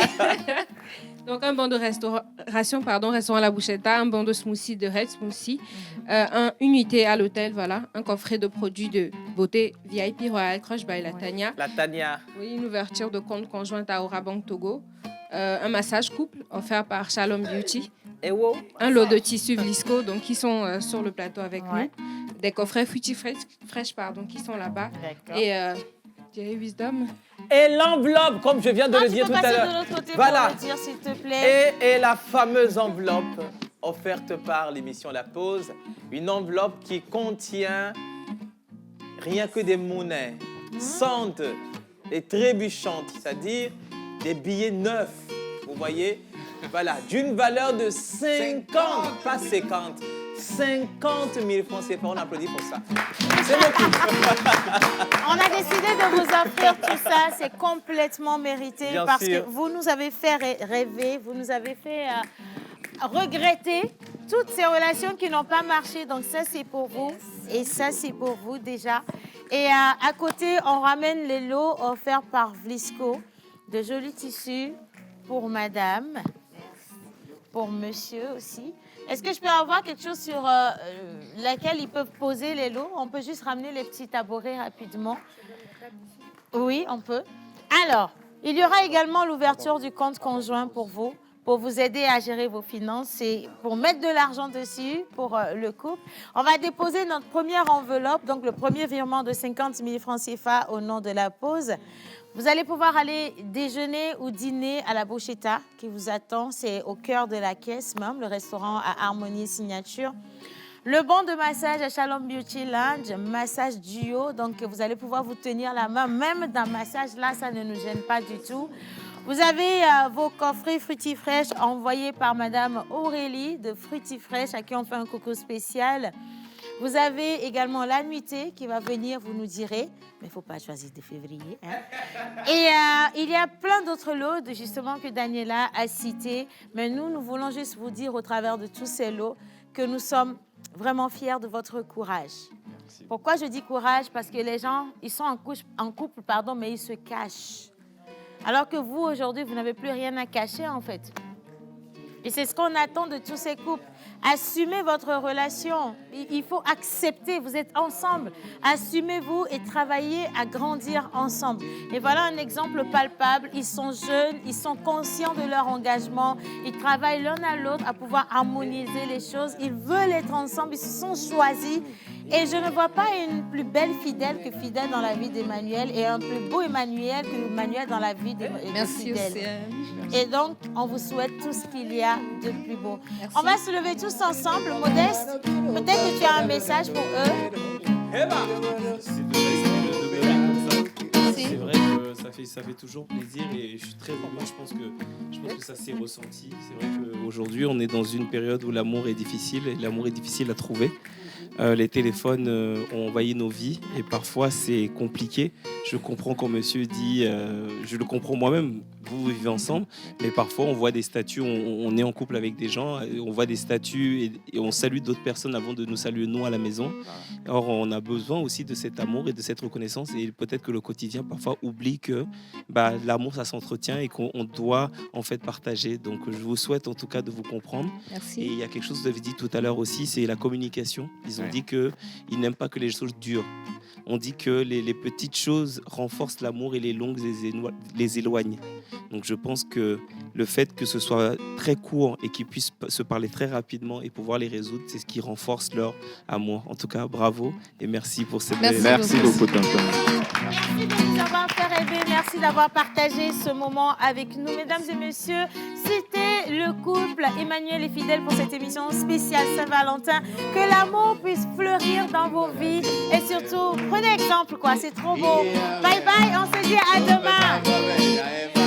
Donc, un bon de restauration, restaurant La Bouchetta, un bon de smoothie de Red Smoothie, une unité à l'hôtel, voilà, un coffret de produits de beauté VIP Royal Crush by La Tania. La Tania. Oui, une ouverture de compte conjointe à Orabank Togo, un massage couple offert par Shalom Beauty, un lot de tissus Vlisco, donc qui sont sur le plateau avec nous, des coffrets Fruity Fresh, qui sont là-bas, et Jerry Wisdom. Et l'enveloppe, comme je viens de le dire tout à l'heure. De l'autre côté voilà. pour le dire, s'il te plaît. Et la fameuse enveloppe offerte par l'émission La Pause, une enveloppe qui contient rien que des monnaies santes et trébuchantes, c'est-à-dire des billets neufs, vous voyez, voilà, d'une valeur de 50, pas 50, 50 000 francs CFA. On applaudit pour ça. C'est beaucoup. On a décidé de vous offrir tout ça. C'est complètement mérité. Bien parce sûr. que vous nous avez fait rêver, vous nous avez fait regretter toutes ces relations qui n'ont pas marché. Donc ça, c'est pour vous. Et ça, c'est pour vous déjà. Et à côté, on ramène les lots offerts par Vlisco. De jolis tissus pour madame, pour monsieur aussi. Est-ce que je peux avoir quelque chose sur laquelle ils peuvent poser les lots? On peut juste ramener les petits tabourets rapidement. Oui, on peut. Alors, il y aura également l'ouverture du compte conjoint pour vous aider à gérer vos finances. C'est pour mettre de l'argent dessus pour le couple. On va déposer notre première enveloppe, donc le premier virement de 50 000 francs CFA au nom de La Pause. Vous allez pouvoir aller déjeuner ou dîner à La Bouchetta qui vous attend. C'est au cœur de la caisse même, le restaurant à Harmonie Signature. Le bon de massage à Shalom Beauty Lounge, massage duo. Donc, vous allez pouvoir vous tenir la main. Même d'un massage, là, ça ne nous gêne pas du tout. Vous avez vos coffrets Fruity Fresh envoyés par Madame Aurélie de Fruity Fresh, à qui on fait un coucou spécial. Vous avez également la nuitée qui va venir, vous nous direz, mais il ne faut pas choisir de février. Hein. Et il y a plein d'autres lots, justement, que Daniela a cités. Mais nous voulons juste vous dire, au travers de tous ces lots, que nous sommes vraiment fiers de votre courage. Merci. Pourquoi je dis courage? Parce que les gens, ils sont en couple, mais ils se cachent. Alors que vous, aujourd'hui, vous n'avez plus rien à cacher, en fait. Et c'est ce qu'on attend de tous ces couples. Assumez votre relation. Il faut accepter, vous êtes ensemble. Assumez-vous et travaillez à grandir ensemble. Et voilà un exemple palpable. Ils sont jeunes, ils sont conscients de leur engagement. Ils travaillent l'un à l'autre à pouvoir harmoniser les choses. Ils veulent être ensemble, ils se sont choisis. Et je ne vois pas une plus belle Fidèle que Fidèle dans la vie d'Emmanuel et un plus beau Emmanuel que Emmanuel dans la vie de Fidèle. Et donc, on vous souhaite tout ce qu'il y a de plus beau. Merci. On va se lever tous ensemble. Modeste, peut-être que tu as un message pour eux. C'est vrai que ça fait toujours plaisir et je suis très heureux. Je pense que ça s'est ressenti. C'est vrai qu'aujourd'hui, on est dans une période où l'amour est difficile et l'amour est difficile à trouver. Les téléphones ont envahi nos vies et parfois c'est compliqué. Je comprends quand monsieur dit, je le comprends moi-même, vous vivez ensemble, mais parfois on voit des statuts, on est en couple avec des gens, on voit des statuts et on salue d'autres personnes avant de nous saluer nous à la maison. Or on a besoin aussi de cet amour et de cette reconnaissance et peut-être que le quotidien parfois oublie que l'amour ça s'entretient et qu'on doit en fait partager. Donc je vous souhaite en tout cas de vous comprendre. Merci. Et il y a quelque chose que vous avez dit tout à l'heure aussi, c'est la communication. Ils ont dit qu'ils n'aiment pas que les choses durent. On dit que les petites choses renforcent l'amour et les longues les éloignent. Donc je pense que le fait que ce soit très court et qu'ils puissent se parler très rapidement et pouvoir les résoudre, c'est ce qui renforce leur amour. En tout cas, bravo et merci pour cette... Merci beaucoup, tonton. Merci de nous avoir fait rêver. Merci d'avoir partagé ce moment avec nous. Mesdames et messieurs, c'était le couple Emmanuel et Fidèle pour cette émission spéciale Saint-Valentin. Que l'amour puisse fleurir dans vos vies et surtout, prenez exemple, quoi. C'est trop beau. Bye bye, on se dit à demain.